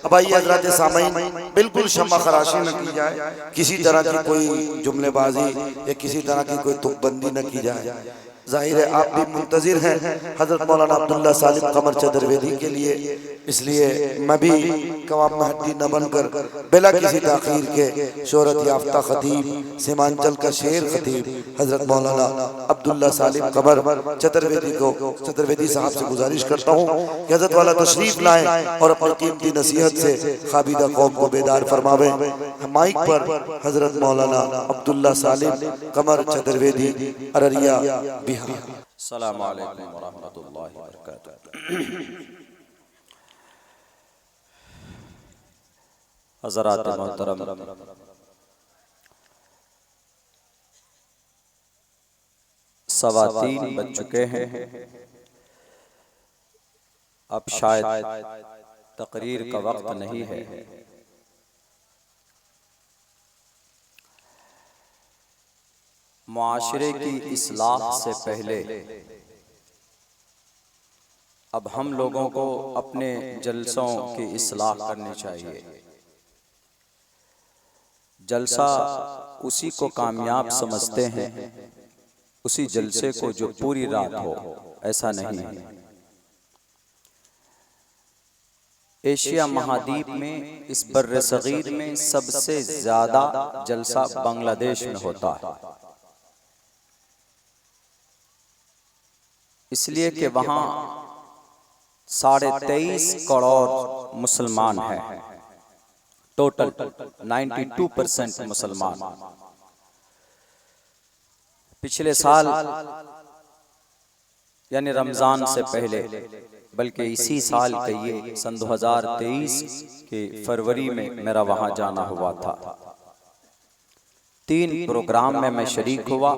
अब आइए हज़रात सामईन, बिल्कुल शम्मा खराशी न की जाए, किसी तरह की कोई जुमलेबाजी या किसी तरह की कोई तुकबंदी न की जाए। जाहिर है आप भी मुंतजिर हैं हजरत मौलाना अब्दुल्ला सालिम कमर चतुर्वेदी के लिए, इसलिए मैं भी कवाम में हड्डी न बनकर बिला किसी ताखीर के शोहरत याफ्ता खतीब, सीमांचल का शेर खतीब हजरत मौलाना अब्दुल्ला सालिम कमर चतुर्वेदी साहब से गुजारिश करता हूँ कि हजरत वाला तशरीफ लाएं और अपनी कीमती नसीहत से खाबिदा कौम को बेदार फरमावें। माइक पर हजरत मौलाना अब्दुल्ला सालिम कमर चतुर्वेदी, अररिया, बिहार। अस्सलामु अलैकुम व रहमतुल्लाहि व बरकातुहू। हज़रात मोहतरम, सवा 3 बज चुके हैं। अब शायद तकरीर का वक्त नहीं है। मुआशरे की इस्लाह से पहले अब हम लोगों को अपने जलसों की इस्लाह करनी चाहिए। जलसा उसी को कामयाब समझते हैं, उसी जलसे को जो पूरी रात हो। ऐसा नहीं है। एशिया महाद्वीप में, इस बर्रे सगीर में सबसे ज्यादा जलसा बांग्लादेश में होता है, इसलिए कि वहां 23.5 करोड़ मुसलमान हैं। टोटल 92% मुसलमान। पिछले साल यानी रमजान से पहले, बल्कि इसी साल कहिए सन 2023 के फरवरी में मेरा वहां जाना हुआ था। 3 प्रोग्राम में मैं शरीक हुआ।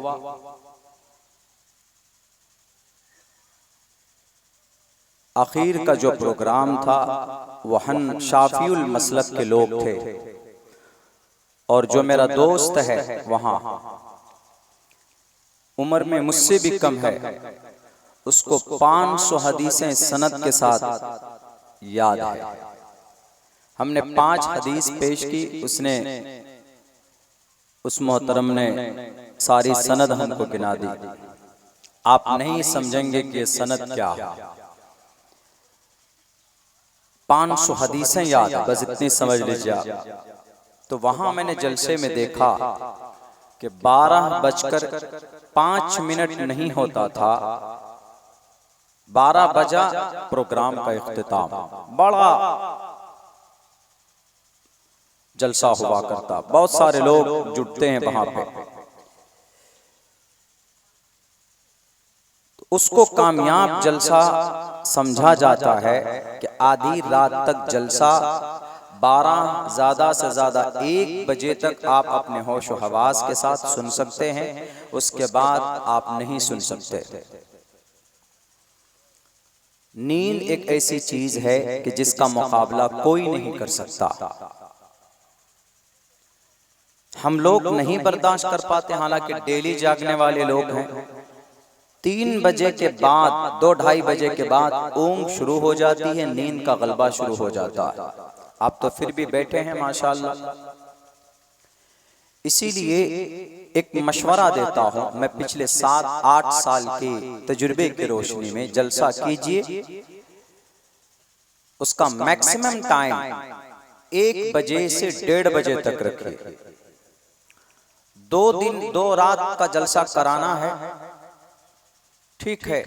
आखिर का जो प्रोग्राम था वहन शाफियुल मसलक के लोग थे, और जो मेरा दोस्त है वहां उम्र में मुझसे भी कम है, उसको 500 हदीसें सनद के साथ याद है। हमने 5 हदीस पेश की, उसने उस मोहतरम ने सारी सनद हमको गिना दी। आप नहीं समझेंगे कि सनद क्या है। 500 हदीसें याद, बस इतनी समझ लीजिए आप। तो वहां मैंने जलसे में देखा कि 12:05 नहीं होता था, 12 बजा प्रोग्राम का इख्तिताम। बड़ा जलसा हुआ करता, बहुत सारे लोग जुटते हैं वहां पे। तो उसको कामयाब जलसा समझा जाता है कि आधी रात तक जलसा, 12 ज्यादा से ज्यादा 1 बजे तक आप अपने होश व हवास के साथ सुन सकते हैं, उसके बाद आप नहीं सुन सकते। नींद एक ऐसी चीज है कि जिसका मुकाबला कोई नहीं कर सकता। हम लोग नहीं बर्दाश्त कर पाते, हालांकि डेली जागने वाले लोग हैं। 3 बजे के बाद, 2-2:30 बजे के बाद ऊँग शुरू हो जाती है, नींद का गलबा शुरू हो जाता है। आप तो फिर भी बैठे हैं माशाअल्लाह। इसीलिए एक मशवरा देता हूं मैं, पिछले 7-8 साल के तजुर्बे की रोशनी में, जलसा कीजिए, उसका मैक्सिमम टाइम 1 बजे से 1:30 बजे तक रखिए। 2 दिन 2 रात का जलसा कराना है, ठीक है,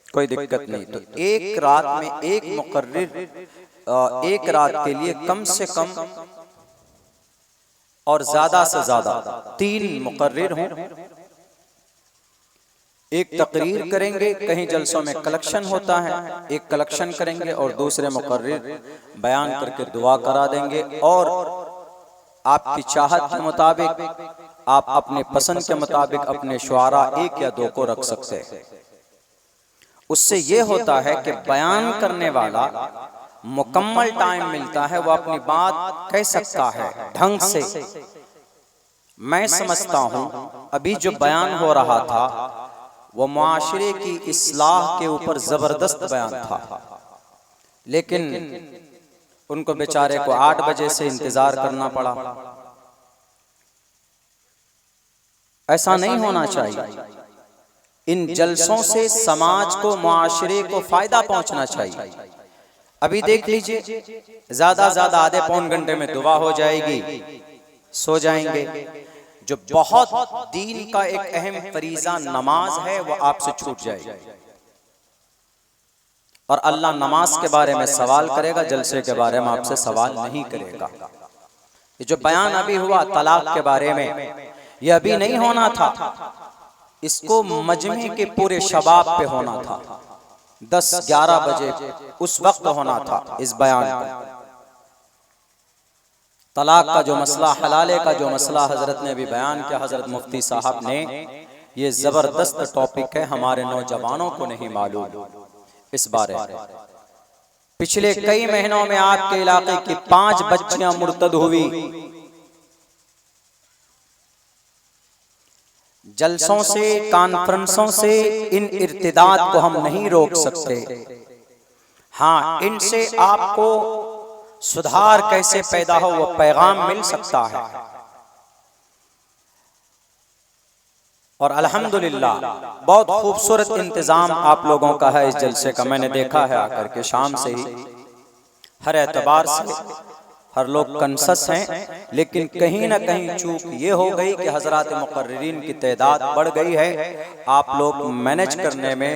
कोई दिक्कत नहीं। तो एक रात में एक मुकर्रिर, एक रात के लिए कम से कम और ज्यादा से ज्यादा 3 मुकर्रिर हों। एक तकरीर करेंगे, कहीं जलसों में कलेक्शन होता है, एक कलेक्शन करेंगे और दूसरे मुकर्रिर बयान करके दुआ करा देंगे। और आपकी चाहत के मुताबिक, आप अपने पसंद के मुताबिक अपने शुआरा 1 या 2 को रख सकते हैं। उससे ये होता है कि बयान करने वाला मुकम्मल टाइम मिलता है, वो अपनी बात कह सकता है ढंग से। मैं समझता हूं अभी जो बयान हो रहा था वो मुआशरे की इस्लाह के ऊपर जबरदस्त बयान था, लेकिन उनको बेचारे को 8 बजे से इंतजार करना पड़ा। ऐसा नहीं होना चाहिए। इन जलसों से समाज को, मुआशरे को फायदा पहुंचना चाहिए। अभी देख लीजिए, ज्यादा ज्यादा आधे पौन घंटे में दुआ हो जाएगी, सो जाएंगे। जो बहुत दीन का एक अहम फरीजा नमाज है वो आपसे छूट जाएगी, और अल्लाह नमाज के बारे में सवाल करेगा, जलसे के बारे में आपसे सवाल नहीं करेगा। ये जो बयान अभी हुआ तलाक के बारे में, ये अभी नहीं होना था, इसको मजमे के पूरे शबाब पे होना था, 10-11 बजे उस वक्त होना था इस बयान का। तलाक का जो मसला, हलाले का जो मसला हजरत ने भी बयान किया, हजरत मुफ्ती साहब ने, ये जबरदस्त टॉपिक है, हमारे नौजवानों को नहीं मालूम इस बारे में। पिछले कई महीनों में आपके इलाके की 5 बच्चियां मुर्तद हुई। जलसों से, कॉन्फ्रेंसों से इन इर्तिदाद को हम नहीं रोक सकते। हाँ, इनसे आपको सुधार कैसे पैदा हो वो पैगाम मिल सकता है। और अल्हम्दुलिल्लाह बहुत खूबसूरत इंतजाम आप लोगों का है इस जलसे का। मैंने देखा है आकर के शाम से ही, हर एतबार से हर लोग कंसस हैं, लेकिन कहीं ना कहीं चूक ये हो गई कि हजरात मुकर्रिरीन की तादाद बढ़ गई है। आप लोग मैनेज करने में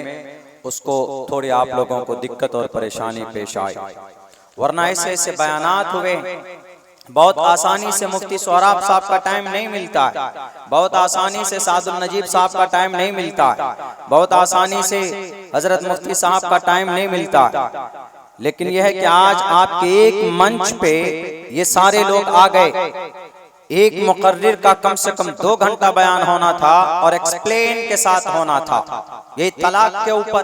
उसको थोड़ी आप लोगों को दिक्कत और परेशानी पेश आई, वरना ऐसे ऐसे बयानात हुए। बहुत आसानी से मुफ्ती सोहराब साहब का टाइम नहीं मिलता है, बहुत आसानी से सादुल नजीब साहब का टाइम नहीं मिलता है, बहुत आसानी से हजरत मुफ्ती साहब का टाइम नहीं मिलता है। लेकिन यह है कि आज आपके एक मंच पे ये सारे लोग आ गए। एक मुकर्रिर का कम से कम 2 घंटा बयान होना था और एक्सप्लेन के साथ होना था। ये तलाक के ऊपर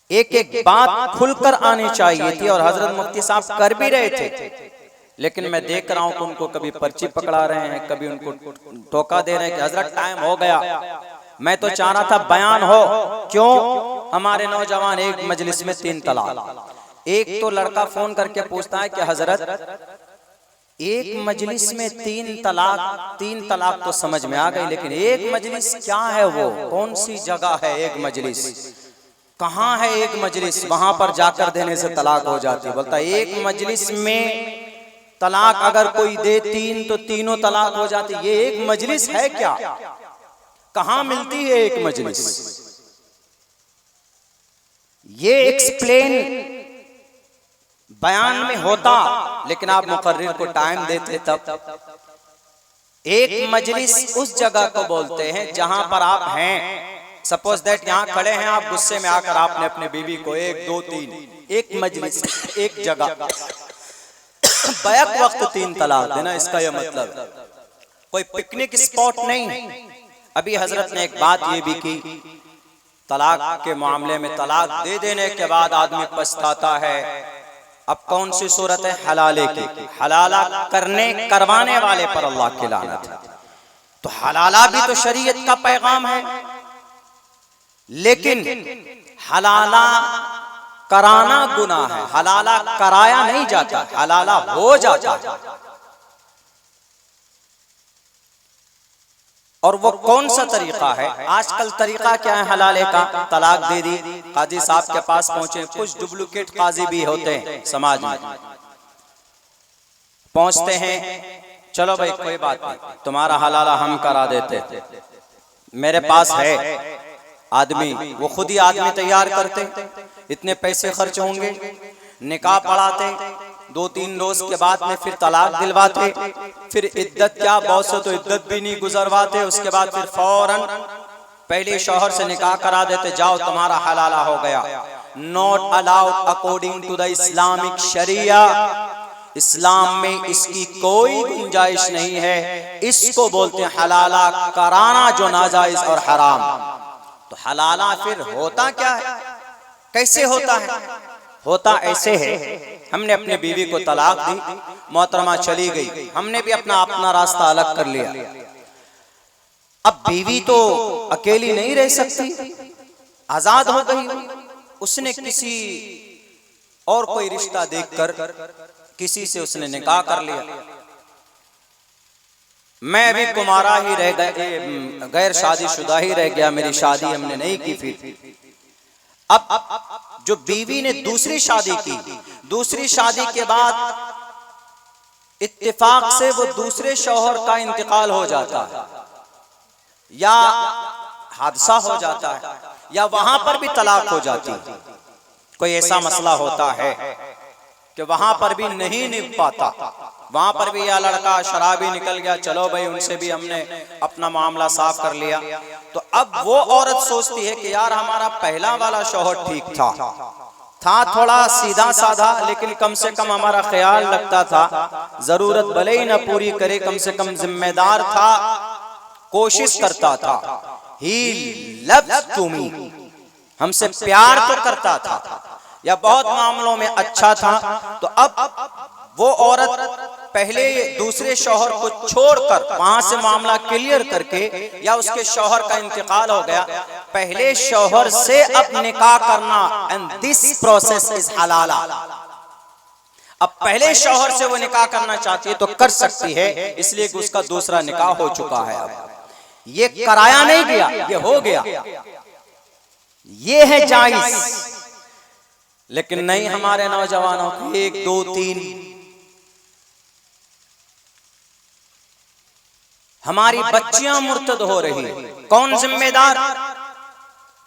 एक एक बात खुलकर आनी चाहिए थी, और हजरत मुफ्ती साहब कर भी रहे थे। लेकिन मैं देख रहा हूं कि उनको कभी पर्ची पकड़ा रहे हैं, कभी उनको टोका दे रहे हैं कि हजरत टाइम हो गया। मैं तो चाह रहा था बयान हो। क्यों? हमारे नौजवान एक मजलिस में 3 तलाक। एक तो लड़का फोन करके पूछता है कि हजरत एक मजलिस में 3 तलाक तो समझ में आ गई, लेकिन एक मजलिस क्या है, वो कौन सी जगह है, एक मजलिस कहाँ है, एक मजलिस वहां पर जाकर देने से तलाक हो जाती है। बोलता है एक मजलिस में तलाक अगर कोई दे 3 तो तीनों तलाक हो जाती। ये एक मजलिस है क्या? कहां मिलती है एक मजलिस? ये एक्सप्लेन बयान में होता, लेकिन आप मुकर्रिर को टाइम देते तब। एक मजलिस उस जगह को बोलते हैं जहां पर आप हैं। सपोज दैट यहां खड़े हैं आप, गुस्से में आकर आपने अपने बीवी को 1 2 3, एक मजलिस, एक जगह बैक वक्त 3 तलाक देना, इसका यह मतलब कोई पिकनिक स्पॉट नहीं। अभी हजरत ने एक बात ये भी की, तलाक के मामले में तलाक दे देने के बाद आदमी पछताता है। अब कौन सी सूरत है? हलाले की। हलाला करवाने वाले पर अल्लाह की लानत है। तो हलाला भी तो शरीयत का पैगाम है, लेकिन हलाला कराना गुनाह है। हलाला कराया नहीं जाता, हलाला हो जाता है। और वो कौन सा तरीका है? आजकल तरीका क्या है हलाले का? तलाक दे दी, काजी साहब के पास पहुंचे। कुछ डुप्लीकेट काजी भी होते हैं समाज में, पहुंचते हैं, चलो भाई कोई बात नहीं, तुम्हारा हलाला हम करा देते। मेरे पास है आदमी, वो खुद ही आदमी तैयार करते, इतने पैसे खर्च होंगे, निकाह पढ़ाते, 2-3 रोज के बाद में फिर तलाक दिलवाते, फिर इद्दत क्या, बहुत से तो इद्दत भी नहीं गुजरवाते, उसके बाद फिर फौरन पहले शौहर से निकाह करा देते, जाओ तुम्हारा हलाला हो गया। Not allowed according to the Islamic sharia. इस्लाम में इसकी कोई गुंजाइश नहीं है। इसको बोलते हैं हलाला कराना, जो नाजायज और हराम। तो हलाला फिर होता क्या है, कैसे होता है? होता ऐसे है, हमने अपने बीवी को तलाक दी, मोहतरमा चली गई, हमने भी अपना रास्ता अलग कर लिया। अब बीवी तो अकेली नहीं रह सकती, आजाद हो गई। उसने किसी और कोई रिश्ता देखकर किसी से उसने निकाह कर लिया। मैं भी कुमारा ही रह गया, गैर शादीशुदा ही रह गया, मेरी शादी हमने नहीं की। फिर अब जो बीवी ने दूसरी शादी की, दूसरी शादी के बाद इत्तेफाक से वो दूसरे शौहर का इंतकाल हो जाता है या हादसा हो जाता है या वहां पर भी तलाक हो जाती है, कोई ऐसा मसला होता है कि वहां पर भी नहीं निभ पाता, वहां पर भी या लड़का शराबी निकल गया, चलो भाई उनसे भी हमने अपना मामला साफ कर लिया, तो अब वो औरत सोचती है कि यार हमारा पहला वाला शौहर ठीक था थोड़ा सीधा साधा, लेकिन कम से कम हमारा ख्याल रखता था, जरूरत भले ही न पूरी करे, कम से कम जिम्मेदार था, कोशिश करता था, ही लव्स टू मी, हमसे प्यार तो करता था या बहुत मामलों में अच्छा था। तो अब वो औरत पहले दूसरे शौहर को छोड़कर वहां से मामला क्लियर करके, या उसके शौहर का इंतकाल हो गया, पहले शौहर से अब निकाह करना, एंड दिस प्रोसेस इज हलाला। अब पहले शौहर से वो निकाह करना चाहती है तो कर सकती है, इसलिए कि उसका दूसरा निकाह हो चुका है। अब ये कराया नहीं गया, ये हो गया, ये है जायज। लेकिन नहीं, हमारे नौजवानों को 1 2 3, हमारी बच्चियां मुर्तद हो रही। कौन जिम्मेदार?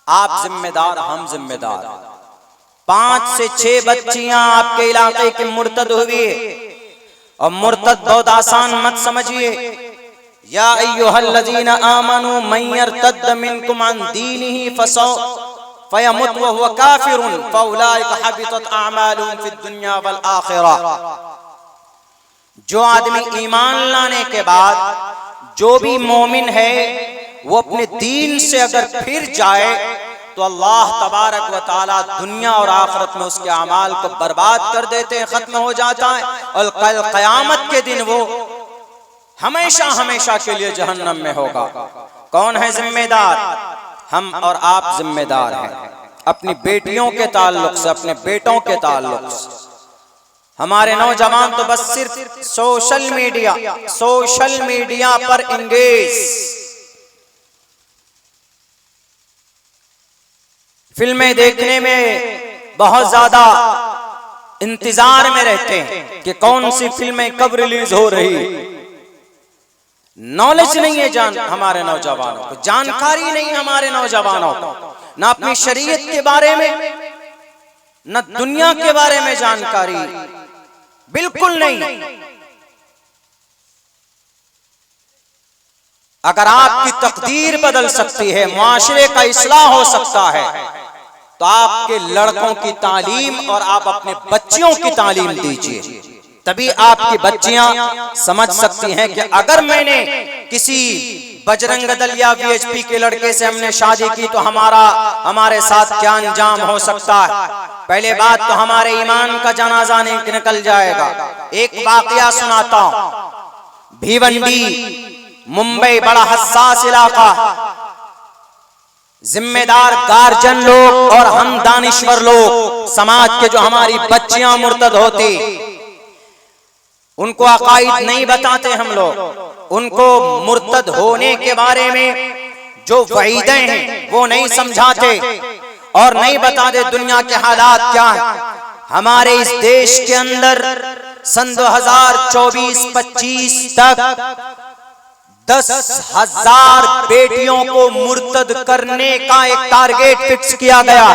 आप जिम्मेदार, हम जिम्मेदार। 5 से 6 बच्चियां आपके इलाके की मुर्तद हुई, और मुर्तद बहुत आसान मत समझिए। या अय्युहल्लज़ीना आमनू मन यर्तद्द मिनकुम अन दीनिही फयमुत व हुवा काफिरुन फउलाइका हबितत अअमालुहुम फिद दुनिया वल आखिरह। जो आदमी ईमान लाने के बाद जो भी मोमिन है वो अपने दीन से अगर फिर जाए तो अल्लाह तबारक व तआला दुनिया और आखिरत में उसके अमाल को बर्बाद कर देते हैं, खत्म हो जाता है, और कल क़यामत के दिन वो हमेशा हमेशा के लिए जहन्नम में होगा। कौन है जिम्मेदार? हम और आप जिम्मेदार हैं, अपनी बेटियों के ताल्लुक से, अपने बेटों के ताल्लुक से। हमारे नौजवान तो बस सिर्फ सोशल मीडिया पर इंगेज, फिल्में देखने में बहुत ज्यादा इंतजार में रहते हैं कि कौन सी फिल्में कब रिलीज हो रही। नॉलेज नहीं है हमारे नौजवानों को, जानकारी नहीं हमारे नौजवानों को, ना अपनी शरीयत के बारे में, न दुनिया के बारे में जानकारी, बिल्कुल नहीं। अगर आपकी तकदीर बदल सकती है, मुआशरे का इस्लाह हो सकता है, तो आपके लड़कों की तालीम और आप अपने बच्चियों की तालीम दीजिए, तभी आपकी बच्चियां समझ सकती हैं कि अगर मैंने किसी बजरंग दल या वीएचपी के लड़के से हमने शादी की तो हमारे साथ क्या अंजाम हो सकता है। पहले बात तो हमारे ईमान का जनाजा निकल जाएगा। एक वाकया सुनाता हूं। भिवंडी मुंबई बड़ा हसास इलाका, जिम्मेदार गार्जियन लोग और हम दानिश्वर लोग, समाज के जो हमारी बच्चियां मुर्तद होती, उनको अकाईद नहीं बताते हम लोग, उनको मुर्तद होने के बारे में जो वईदें हैं वो नहीं समझाते और नहीं बताते दुनिया के हालात क्या है। हमारे इस देश के अंदर सन 2024-25 तक 10,000 बेटियों को मुर्तद करने का एक टारगेट फिक्स किया गया।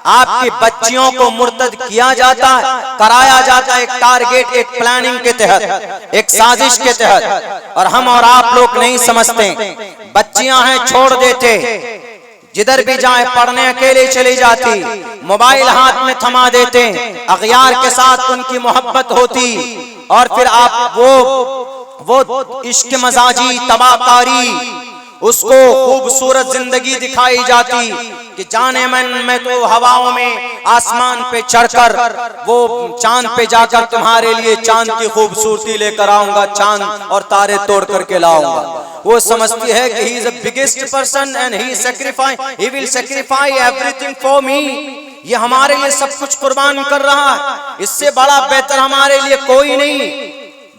आपकी बच्चियों को मुर्तद किया जाता है, कराया जाता है, एक टारगेट, एक प्लानिंग के तहत, एक साजिश के तहत, और हम और आप लोग नहीं समझते। बच्चियां हैं, छोड़ देते, जिधर भी जाए पढ़ने अकेले चली जाती, मोबाइल हाथ में थमा देते, अगयार के साथ उनकी मोहब्बत होती, और फिर आप वो इश्क मजाजी तबाकारी, उसको खूबसूरत जिंदगी दिखाई जाती कि जाने मन मैं तो हवाओं में आसमान पे चढ़कर वो चांद पे जाकर तुम्हारे लिए चांद की खूबसूरती लेकर आऊंगा, चांद और तारे तोड़ करके लाऊंगा। वो समझती है कि he is the biggest person and he will sacrifice everything for me. ये हमारे लिए सब कुछ कुर्बान कर रहा है, इससे बड़ा बेहतर हमारे लिए कोई नहीं।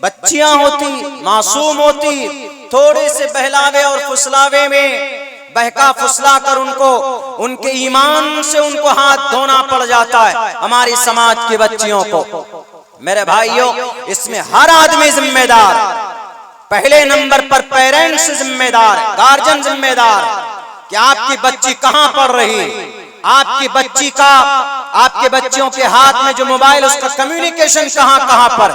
बच्चियां होती, मासूम होती, थोड़े से बहलावे और फुसलावे में बहका फुसला कर उनको उनके ईमान से उनको हाथ धोना पड़ जाता है। हमारी समाज की बच्चियों को, मेरे भाइयों, इसमें हर आदमी जिम्मेदार। पहले नंबर पर पेरेंट्स जिम्मेदार, गार्जियन जिम्मेदार कि आपकी बच्ची कहां पढ़ रही है, आपकी बच्ची का, आपके बच्चियों के हाथ में जो मोबाइल, उसका कम्युनिकेशन कहां पर।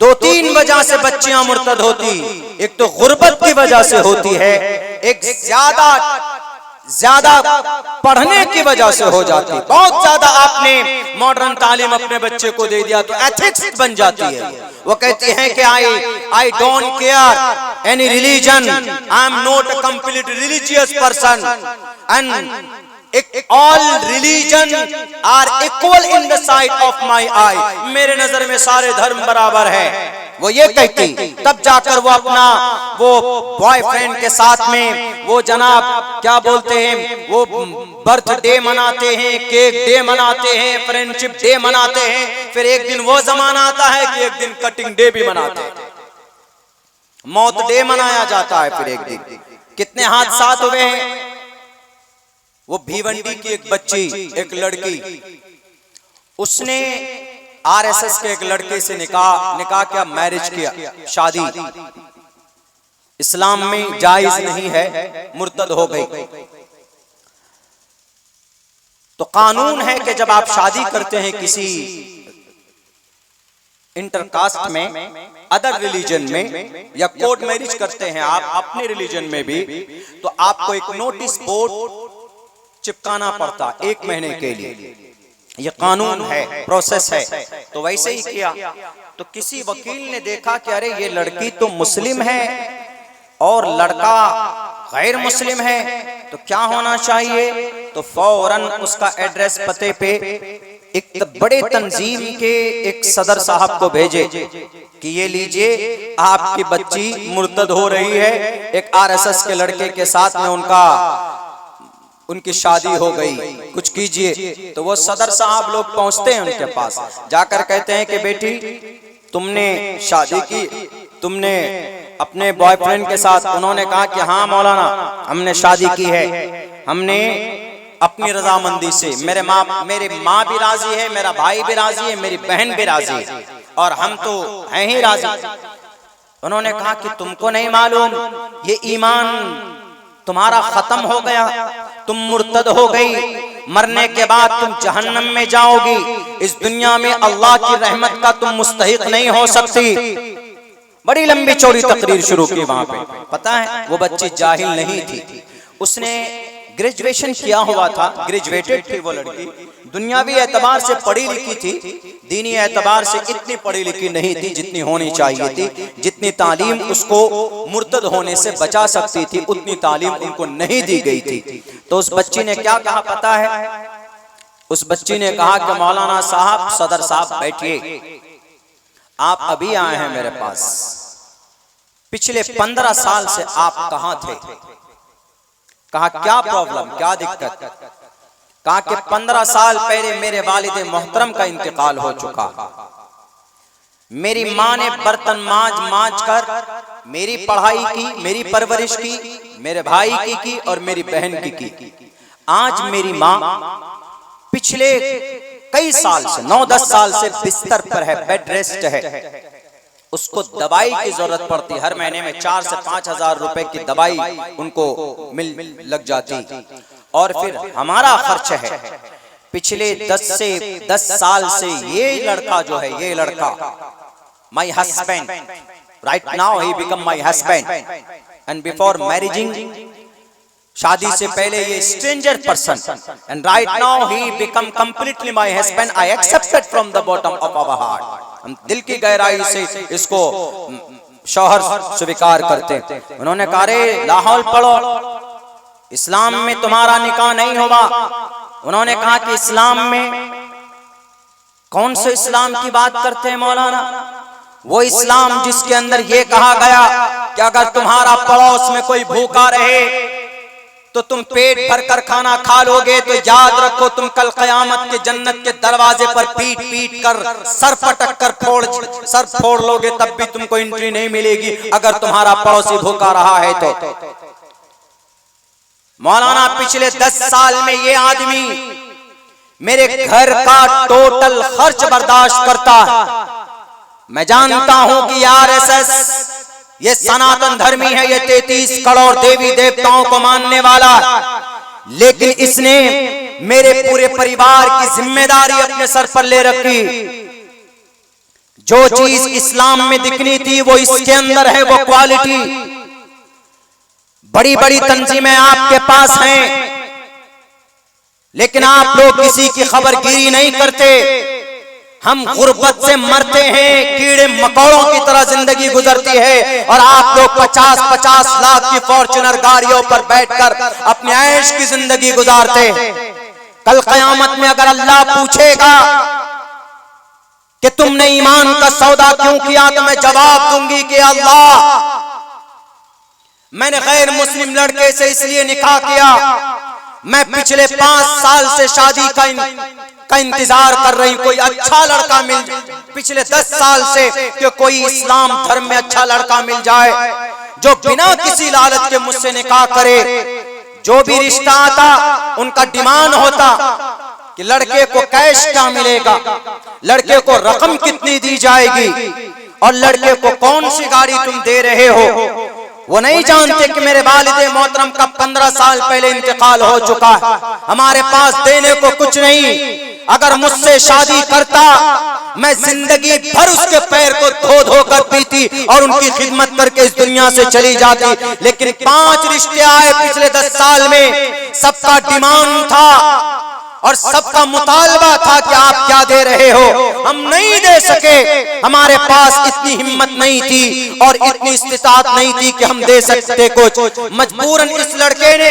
दो तीन वजह से बच्चियां मुर्तद होती, एक तो गुर्बत की वजह से होती है, एक ज्यादा पढ़ने की वजह से हो जाती। बहुत ज्यादा आपने मॉडर्न तालीम अपने बच्चे को दे दिया तो एथिक्स बन जाती है। वो कहती हैं कि I don't care any religion, I am not a complete religious person and all religion are equal in the sight of my eye। मेरे नजर में सारे धर्म बराबर है, वो ये कहती। तब जाकर वो अपना वो बॉयफ्रेंड के साथ में वो जनाब क्या बोलते हैं, वो बर्थडे मनाते हैं, केक डे मनाते हैं, फ्रेंडशिप डे मनाते हैं। फिर एक दिन वो जमाना आता है कि एक दिन कटिंग डे भी मनाते हैं, मौत डे मनाया जाता है। फिर एक दिन कितने हादसात हुए हैं। वो भिवंडी की एक बच्ची, एक लड़की, उसने आरएसएस के एक लड़के से निकाह किया, मैरिज किया, शादी इस्लाम में जायज नहीं है, मुर्तद हो गई। तो कानून है कि जब आप शादी करते हैं किसी इंटरकास्ट में, अदर रिलीजन में, या कोर्ट मैरिज करते हैं आप अपने रिलीजन में भी, तो आपको एक नोटिस बोर्ड चिपकाना पड़ता 1 महीने के लिए। ये कानून है, प्रोसेस है। तो वैसे ही किया। तो किसी वकील ने देखा कि अरे ये लड़की तो मुस्लिम है और लड़का गैर मुस्लिम है, तो क्या होना चाहिए। तो फौरन उसका एड्रेस पते पे एक बड़े तंजीम के एक सदर साहब को भेजे कि ये लीजिए आपकी बच्ची मुर्तद हो रही है, एक आरएसएस के लड़के के साथ में उनकी शादी हो गई, कुछ कीजिए। तो वो सदर साहब लोग पहुंचते हैं उनके पास, जाकर कहते हैं कि बेटी तुमने शादी की, तुमने अपने बॉयफ्रेंड के साथ। उन्होंने कहा कि हाँ मौलाना हमने शादी की है, हमने अपनी रजामंदी से, मेरी माँ भी राजी है, मेरा भाई भी राजी है, मेरी बहन भी राजी है और हम तो हैं ही राजी। उन्होंने कहा कि तुमको नहीं मालूम ये ईमान तुम्हारा खत्म हो गया, तुम मुर्तद हो गई, मरने के बाद तुम जहन्नम में जाओगी, इस दुनिया में अल्लाह की रहमत का तुम मुस्तहिक नहीं हो सकती। बड़ी लंबी चौड़ी तकरीर शुरू की वहां पे। पता है वो बच्ची जाहिल नहीं थी, उसने ग्रेजुएशन किया हुआ था, ग्रेजुएटेड थी वो लड़की, दुनियावी एतबार से पढ़ी लिखी थी, दीनी एतबार से इतनी पढ़ी लिखी नहीं थी जितनी होनी चाहिए थी। जितनी तालीम उसको मुर्तद होने से बचा सकती थी उतनी तालीम उनको नहीं दी गई थी। तो उस बच्ची ने क्या कहा पता है, उस बच्ची ने कहा कि मौलाना साहब, सदर साहब बैठिए, आप अभी आए हैं मेरे पास, पिछले 15 साल से आप कहां थे। कहा क्या प्रॉब्लम, क्या दिक्कत। कहा कि 15 साल पहले मेरे वालिद मोहतरम का इंतकाल हो चुका, मेरी माँ ने बर्तन मांज कर मेरी पढ़ाई की, मेरी परवरिश की, मेरे भाई की और मेरी बहन की। आज मेरी माँ पिछले कई साल से, 9-10 साल से बिस्तर पर है, बेड रेस्ट है, उसको दवाई की जरूरत पड़ती, हर महीने में 4 से 5 हजार रुपए की दवाई उनको मिल लग जाती। और फिर हमारा खर्च है, पिछले 10 साल से ये लड़का जो है, ये लड़का my husband, right now he become my husband and before marriaging, शादी से पहले ये stranger person and right now he become completely my husband, I accepted from the bottom of our heart. हम दिल की गहराई से इसको शौहर स्वीकार करते हैं। उन्होंने कहा रे लाहौल पढ़ो, इस्लाम में तुम्हारा निकाह नहीं होगा। उन्होंने कहा कि इस्लाम में कौन से इस्लाम की बात करते हैं मौलाना, वो इस्लाम जिसके अंदर ये कहा गया कि अगर तुम्हारा पड़ोस में कोई भूखा रहे तो तुम पेट भरकर खाना खा लोगे, तो याद रखो तुम कल कयामत के जन्नत के दरवाजे पर पीट पीट कर सर पटक कर सर फोड़ लोगे, तब भी तुमको एंट्री नहीं मिलेगी अगर तुम्हारा पड़ोसी भूखा रहा है तो। मौलाना पिछले 10 साल में ये आदमी मेरे घर का टोटल खर्च बर्दाश्त करता है। मैं जानता हूं कि आरएसएस ये सनातन धर्मी है, ये 33 करोड़ देवी देवताओं को मानने वाला, लेकिन इसने मेरे पूरे परिवार की जिम्मेदारी अपने सर पर ले रखी। जो चीज इस्लाम में दिखनी थी वो इसके अंदर है, वो क्वालिटी। बड़ी बड़ी तंजीमें आपके पास हैं, लेकिन आप लोग किसी की खबरगिरी नहीं करते। हम गुर्बत से मरते हैं, कीड़े मकोड़ों की तरह जिंदगी गुजरती है, और आप लोग 50-50 लाख की फॉर्च्यूनर गाड़ियों पर बैठकर अपने ऐश की जिंदगी गुजारते हैं। कल कयामत में अगर अल्लाह पूछेगा कि तुमने ईमान का सौदा क्यों किया, तो मैं जवाब दूंगी कि अल्लाह, मैंने गैर मुस्लिम लड़के से इसलिए निकाह किया, मैं पिछले 5 साल से शादी का इंतजार कर रही, कोई अच्छा लड़का मिल, पिछले 10 साल से कि कोई इस्लाम धर्म में अच्छा लड़का मिल जाए जो बिना किसी लालच के मुझसे निकाह करे। जो भी रिश्ता आता उनका डिमांड होता कि लड़के को कैश क्या मिलेगा, लड़के को रकम कितनी दी जाएगी, और लड़के को कौन सी गाड़ी तुम दे रहे हो। वो नहीं जानते कि मेरे वालिद मोहतरम का 15 साल पहले इंतकाल हो चुका है, हमारे पास देने को कुछ नहीं। अगर मुझसे शादी करता, मैं जिंदगी भर उसके पैर को धो धो कर पीती और उनकी खिदमत करके इस दुनिया से चली जाती। लेकिन 5 रिश्ते आए पिछले 10 साल में, सबका डिमांड था और सबका मुतालबा था कि आप क्या दे रहे हो। हम नहीं दे सके, हमारे पास इतनी हिम्मत नहीं थी और इतनी इस्तिताअत नहीं थी कि हम दे सकते कुछ। मजबूरन इस लड़के ने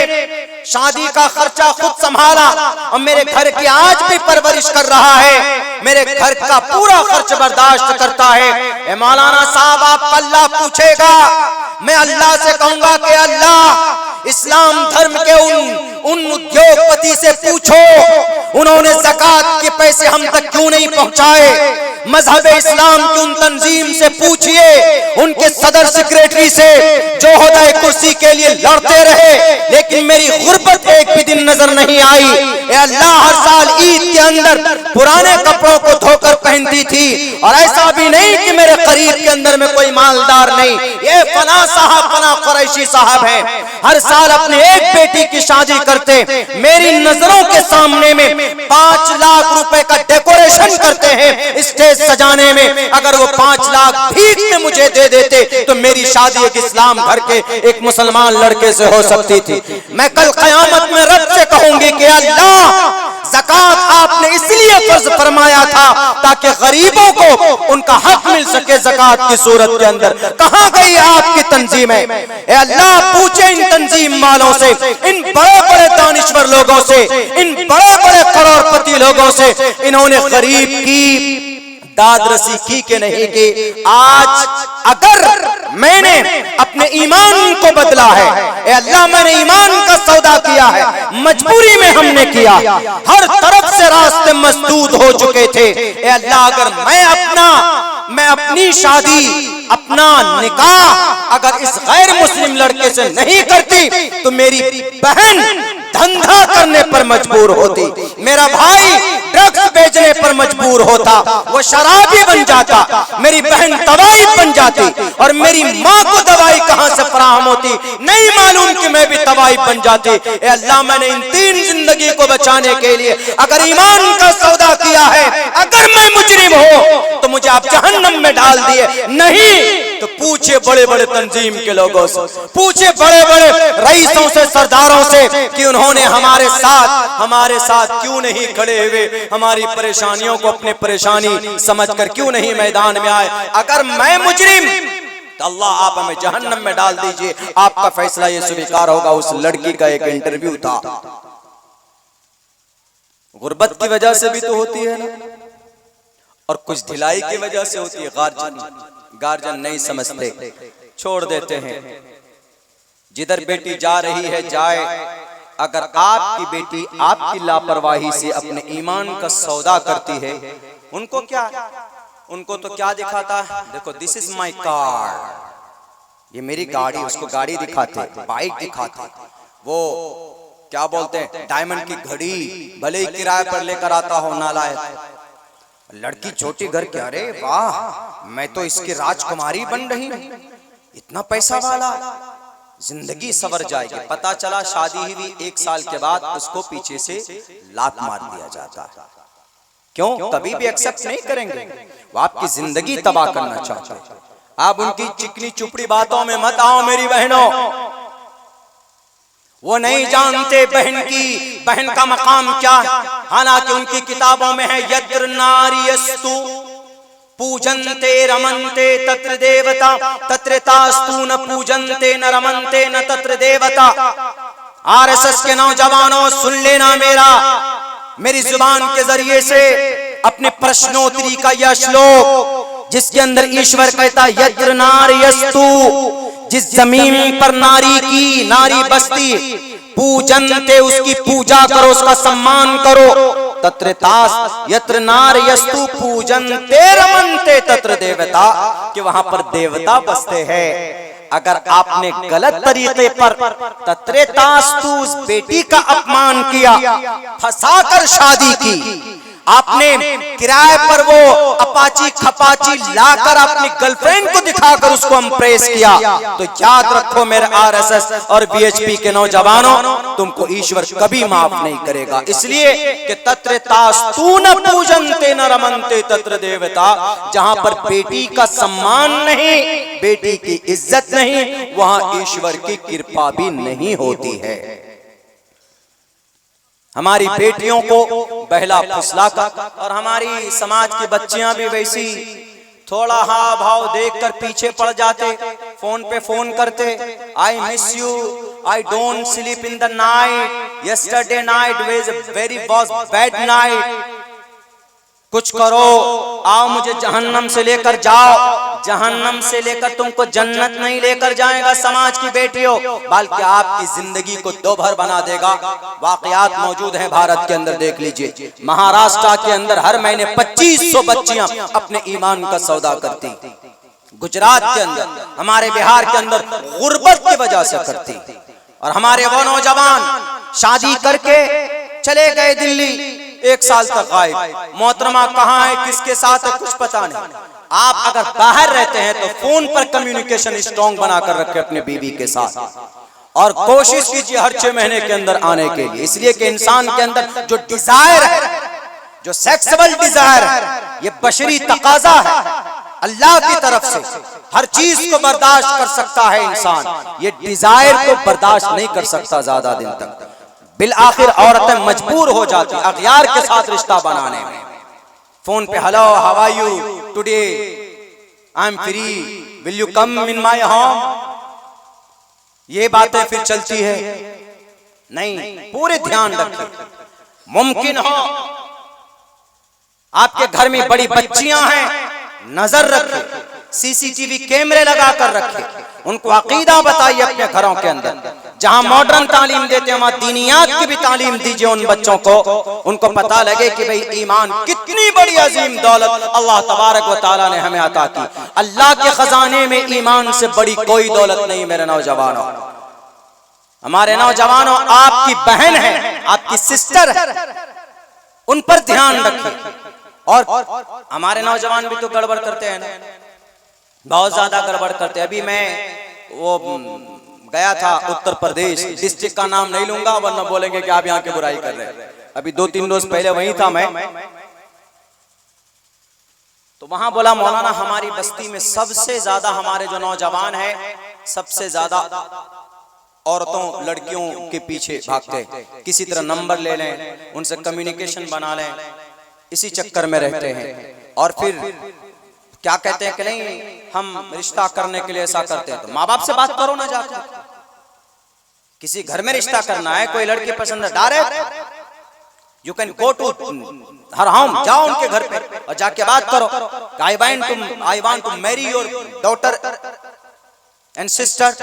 शादी का खर्चा खुद संभाला और मेरे घर की आज भी परवरिश कर रहा है, मेरे घर का पूरा खर्च बर्दाश्त करता है। ए मौलाना साहब, आप अल्लाह पूछेगा, मैं अल्लाह से कहूंगा कि अल्लाह, इस्लाम धर्म के उन उद्योगपति से पूछो, उन्होंने ज़कात के पैसे हम तक क्यों नहीं पहुंचाए। मजहब इस्लाम की उन तंजीम से पूछिए, उनके सदर सेक्रेटरी से, जो ओहदा कुर्सी के लिए लड़ते रहे, लेकिन मेरी गुर्बत एक भी दिन नजर नहीं आई। ए अल्लाह, हर साल ईद के अंदर पुराने कपड़ों को धोकर पहनती थी, और ऐसा भी नहीं कि मेरे करीब के अंदर में कोई मालदार नहीं। ये फला साहब, फला कुरैशी साहब है, हर साल अपने एक बेटी की शादी करते, मेरी नजरों के सामने में 5 लाख रुपए का डेकोरेशन करते हैं स्टेज सजाने में। अगर वो 5 लाख भीख में मुझे दे देते तो मेरी शादी एक इस्लाम घर के एक मुसलमान लड़के से हो सकती थी। मैं कल कयामत में रब से कहूंगी कि अल्लाह, ज़कात आपने इसलिए फर्ज फरमाया था ताकि गरीबों को उनका हक मिल सके ज़कात की सूरत के अंदर। कहां गई आपकी तंजीमें? ए अल्लाह, पूछे इन तंजीम वालों से, इन बड़े बड़े दानिश्वर लोगों से, इन बड़े बड़े करोड़पति लोगों से, इन्होंने गरीब की दाद रसी की के नहीं की। आज अगर मैंने अपने ईमान को बदला है, ए अल्लाह, मैंने ईमान का सौदा किया है, मजबूरी में हमने किया, हर तरफ से रास्ते मसदूद हो चुके थे। ए अल्लाह, अगर मैं अपनी शादी, अपना निकाह अगर इस गैर मुस्लिम लड़के से नहीं करती तो मेरी बहन धंधा करने पर मजबूर होती, मेरा भाई ड्रग्स बेचने पर मजबूर होता, वो शराबी बन जाता, मेरी बहन दवाई बन जाती, और मेरी माँ को दवाई कहाँ से फराहम होती नहीं मालूम कि मैं भी दवाई बन जाती। ए अल्लाह, मैंने इन 3 जिंदगी को बचाने के लिए अगर ईमान का सौदा किया है, अगर मैं मुजरिम हूँ तो मुझे आप जहन्नम में डाल दिए, नहीं तो पूछे बड़े बड़े तंजीम के लोगों से, पूछे बड़े बड़े रईसों से, सरदारों से कि उन्होंने हमारे साथ क्यों नहीं खड़े हुए, हमारी परेशानियों को अपने परेशानी समझकर क्यों नहीं मैदान में आए। अगर मैं मुजरिम तो अल्लाह आप हमें जहन्नम में डाल दीजिए, आपका फैसला ये स्वीकार होगा। उस लड़की का एक इंटरव्यू था। गुर्बत की वजह से भी तो होती है ना, और कुछ ढिलाई की वजह से होती है। गार्जियन नहीं समझते, छोड़ देते हैं। जिधर बेटी जा रही है जाए, अगर आपकी बेटी आपकी लापरवाही से अपने ईमान का सौदा करती है, उनको क्या, उनको तो क्या दिखाता है, देखो दिस इज माई कार, ये मेरी गाड़ी, उसको गाड़ी दिखाते, बाइक दिखाते, वो क्या बोलते हैं डायमंड की घड़ी, भले ही किराए पर लेकर आता हो नालायक, लड़की छोटी घर के, अरे वाह मैं तो इसकी राजकुमारी बन रही हूं, इतना पैसा वाला, जिंदगी सवर जाएगी। पता चला शादी हुई 1 साल के बाद उसको पीछे से लात मार दिया जाता है। क्यों? कभी भी एक्सेप्ट नहीं करेंगे, वो आपकी जिंदगी तबाह करना चाहते हैं। आप उनकी चिकनी चुपड़ी बातों में मत आओ मेरी बहनों, वो नहीं जानते बहन का मकाम क्या है। हालांकि उनकी किताबों में है यत्र नार्यस्तु पूजन्ते रमन्ते तत्र देवता तत्र तास्तु न पूजन्ते न रमन्ते न तत्र देवता। आरएसएस के नौजवानों सुन लेना मेरी जुबान के जरिए से अपने प्रश्नोत्तरी का यह श्लोक, जिसके अंदर ईश्वर कहता यत्र नार्यस्तु, जिस जमीन पर नारी बसती, पूजन्ते उसकी पूजा करो, उसका सम्मान करो, तत्र तास यत्र नार्यस्तु पूजन्ते रमन्ते तत्र देवता, कि वहां पर देवता बसते हैं। अगर आपने गलत तरीके पर तत्र तास्तु उस बेटी का अपमान किया, फंसाकर शादी की, आपने किराए पर वो अपाची खपाची लाकर अपनी गर्लफ्रेंड को दिखाकर उसको इम्प्रेस किया, तो याद रखो मेरे आरएसएस और बीएचपी के नौजवानों, तुमको ईश्वर कभी माफ नहीं करेगा। इसलिए कि तत्र तास्तु न पूजन्ते न रमन्ते तत्र देवता, जहां पर बेटी का सम्मान नहीं, बेटी की इज्जत नहीं, वहां ईश्वर की कृपा भी नहीं होती है। हमारी बेटियों को बहला फुसला कर, और हमारी समाज की बच्चियां भी वैसी, थोड़ा हाव भाव देखकर पीछे पड़ जाते, फोन पे फोन करते, I miss you, I don't sleep in the night, yesterday night was bad night, कुछ करो, आओ मुझे जहन्नम से लेकर जाओ। जहन्नम से लेकर तुमको जन्नत नहीं लेकर जाएगा समाज की बेटियों, बल्कि आपकी जिंदगी को दोभर बना देगा। वाकयात मौजूद हैं भारत के अंदर, देख लीजिए। महाराष्ट्र के अंदर हर महीने 2500 बच्चियां अपने ईमान का सौदा करती, गुजरात के अंदर, हमारे बिहार के अंदर गुर्बत की वजह से करती, और हमारे वो नौजवान शादी करके चले गए दिल्ली, 1 साल तक गायब। मोहतरमा कहाँ है, किसके साथ है, कुछ पता नहीं। आप अगर बाहर रहते हैं तो फोन पर कम्युनिकेशन स्ट्रॉन्ग बनाकर रखें अपने बीवी के साथ, और कोशिश कीजिए हर 6 महीने के अंदर आने के लिए। इसलिए कि इंसान के अंदर जो डिजायर है, जो सेक्सुअल डिजायर है, ये बशरी तकाजा है, अल्लाह की तरफ से हर चीज को बर्दाश्त कर सकता है इंसान, ये डिजायर को बर्दाश्त नहीं कर सकता ज्यादा दिन तक। बिल आखिर औरतें मजबूर हो जाती अगयार के साथ रिश्ता बनाने में। फोन पे hello how are you today, I am free, will you come in my home, ये बातें फिर चलती है। नहीं, पूरे ध्यान रखें, मुमकिन हो आपके घर में बड़ी बच्चियां हैं, नजर रखें, सीसीटीवी कैमरे लगा कर रखें, उनको अकीदा बताइए अपने घरों के अंदर। जहां मॉडर्न तालीम देते हैं वहां दीनियात की भी तालीम दीजिए उन बच्चों को, उनको पता लगे कि भाई ईमान कितनी बड़ी अजीम दौलत अल्लाह तबारक व तआला ने हमें अता की। अल्लाह के खजाने में ईमान से बड़ी कोई दौलत नहीं। मेरे नौजवानों, हमारे नौजवानों, आपकी बहन है, आपकी सिस्टर है, उन पर ध्यान रखें। और हमारे नौजवान भी तो गड़बड़ करते हैं ना, बहुत ज्यादा गड़बड़ करते हैं। अभी मैं वो गया था उत्तर प्रदेश, डिस्ट्रिक्ट का नाम नहीं लूंगा वरना बोलेंगे कि आप यहाँ की बुराई कर रहे हैं। अभी 2-3 रोज पहले वहीं था मैं, तो वहां बोला मौलाना हमारी बस्ती में सबसे ज्यादा हमारे जो नौजवान हैं, सबसे ज्यादा औरतों लड़कियों के पीछे भागते, किसी तरह नंबर ले लें, उनसे कम्युनिकेशन बना लें, इसी चक्कर में रहते हैं। और फिर क्या कहते हैं कि नहीं हम रिश्ता करने के लिए ऐसा करते हैं, तो माँ बाप से बात करो ना जाकर। किसी घर में रिश्ता करना है, कोई लड़की पसंद है, direct you can go to her home, जाओ उनके घर पे और जाके बात करो, I want to marry your daughter and sister,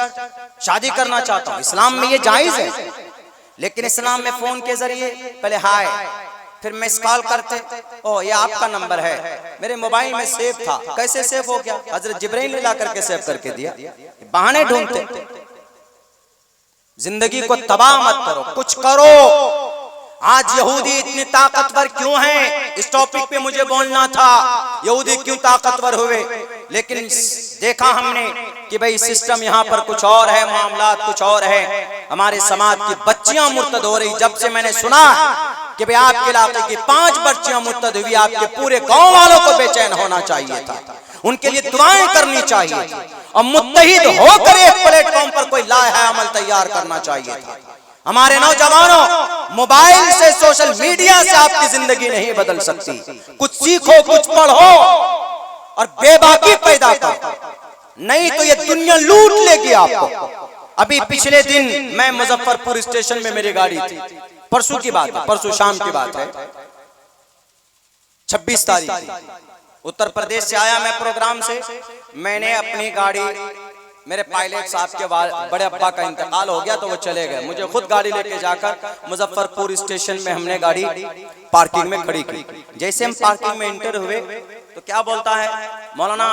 शादी करना चाहता हूं। इस्लाम में ये जायज है, लेकिन इस्लाम में फोन के जरिए पहले हाय, फिर मिस कॉल करते, ओ ये आपका नंबर है, मेरे मोबाइल में सेव था, कैसे सेव हो गया? हजरत जिब्राइल ने ला करके सेव करके दिया। बहाने ढूंढते। जिंदगी को तबाह मत करो, कुछ करो। आज यहूदी इतने ताकतवर क्यों हैं? इस टॉपिक पे मुझे बोलना था, यहूदी क्यों ताकतवर हुए। लेकिन देखा हमने कि भाई सिस्टम यहाँ पर कुछ और है, मामला कुछ और है। हमारे समाज की बच्चियां मुर्तद हो रही। जब से मैंने सुना कि भाई आपके इलाके की 5 बच्चियां मुर्तद हुई, आपके पूरे गांव वालों को बेचैन होना चाहिए था, उनके लिए दुआएं करनी चाहिए थी, और मुत्तहिद होकर एक प्लेटफॉर्म पर कोई लाया अमल तैयार करना चाहिए था। हमारे नौजवानों, मोबाइल से, सोशल मीडिया से आपकी जिंदगी नहीं बदल सकती। कुछ सीखो, कुछ पढ़ो और बेबाकी पैदा करो, नहीं तो ये दुनिया लूट लेगी आपको। अभी पिछले दिन मैं मुजफ्फरपुर स्टेशन में मेरी गाड़ी थी, परसों की बात है, परसों शाम की बात है, 26 तारीख, उत्तर प्रदेश से आया मैं प्रोग्राम से। मैंने अपनी गाड़ी, मेरे पायलट साहब के बड़े अब्बा का इंतकाल हो गया तो वो चले गए, मुझे खुद गाड़ी लेके जाकर मुजफ्फरपुर स्टेशन में हमने गाड़ी पार्किंग में खड़ी की। जैसे हम पार्किंग में इंटर हुए तो क्या बोलता है, मौलाना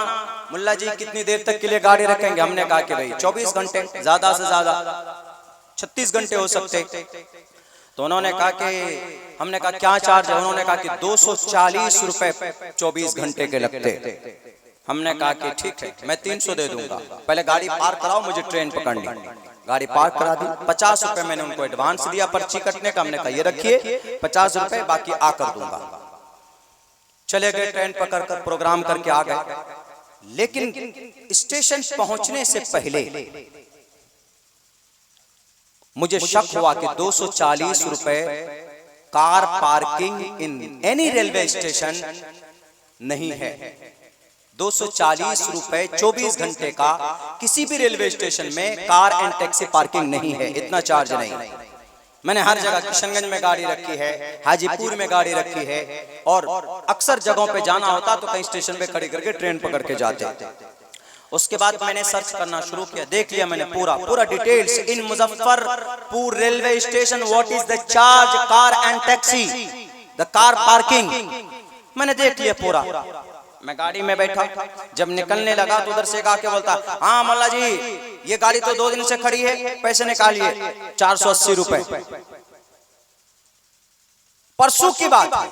मुल्ला जी कितनी देर तक के लिए गाड़ी रखेंगे? हमने कहा कि भाई 24 घंटे, ज्यादा से ज्यादा 36 घंटे हो सकते। तो उन्होंने कहा कि, हमने कहा क्या चार्ज है? उन्होंने कहा कि 240 रुपए 24 घंटे के लगते। हमने कहा कि ठीक है, मैं 300 दे दूंगा, पहले गाड़ी पार्क कराओ, मुझे ट्रेन पकड़नी। गाड़ी पार्क करा दी, 50 रुपए मैंने उनको एडवांस दिया पर्ची कटने का। हमने कहा ये रखिए 50 रुपए, बाकी आकर दूंगा। चले गए, ट्रेन पकड़कर प्रोग्राम करके आ गए। लेकिन स्टेशन पहुंचने से पहले मुझे शक हुआ कि 240 रुपए car parking in any railway station नहीं है। 240 रुपए 24 घंटे का किसी भी रेलवे स्टेशन में कार एंड टैक्सी पार्किंग नहीं है, इतना चार्ज नहीं। मैंने हर जगह, किशनगंज में गाड़ी रखी है, हाजीपुर में गाड़ी रखी है, और अक्सर जगहों पे जाना होता तो कहीं स्टेशन पे खड़ी करके ट्रेन पकड़ के जाते। उसके बाद मैंने सर्च करना शुरू किया, देख लिया मैंने पूरा details in Muzaffarpur railway station, what is the charge car and taxi, the car parking. मैंने देख लिया पूरा। मैं गाड़ी में बैठा, जब निकलने लगा तो उधर से कहा के बोलता, हाँ मल्ला जी ये गाड़ी तो 2 दिन से खड़ी है, पैसे निकालिए 480 रुपए। परसों की बात है,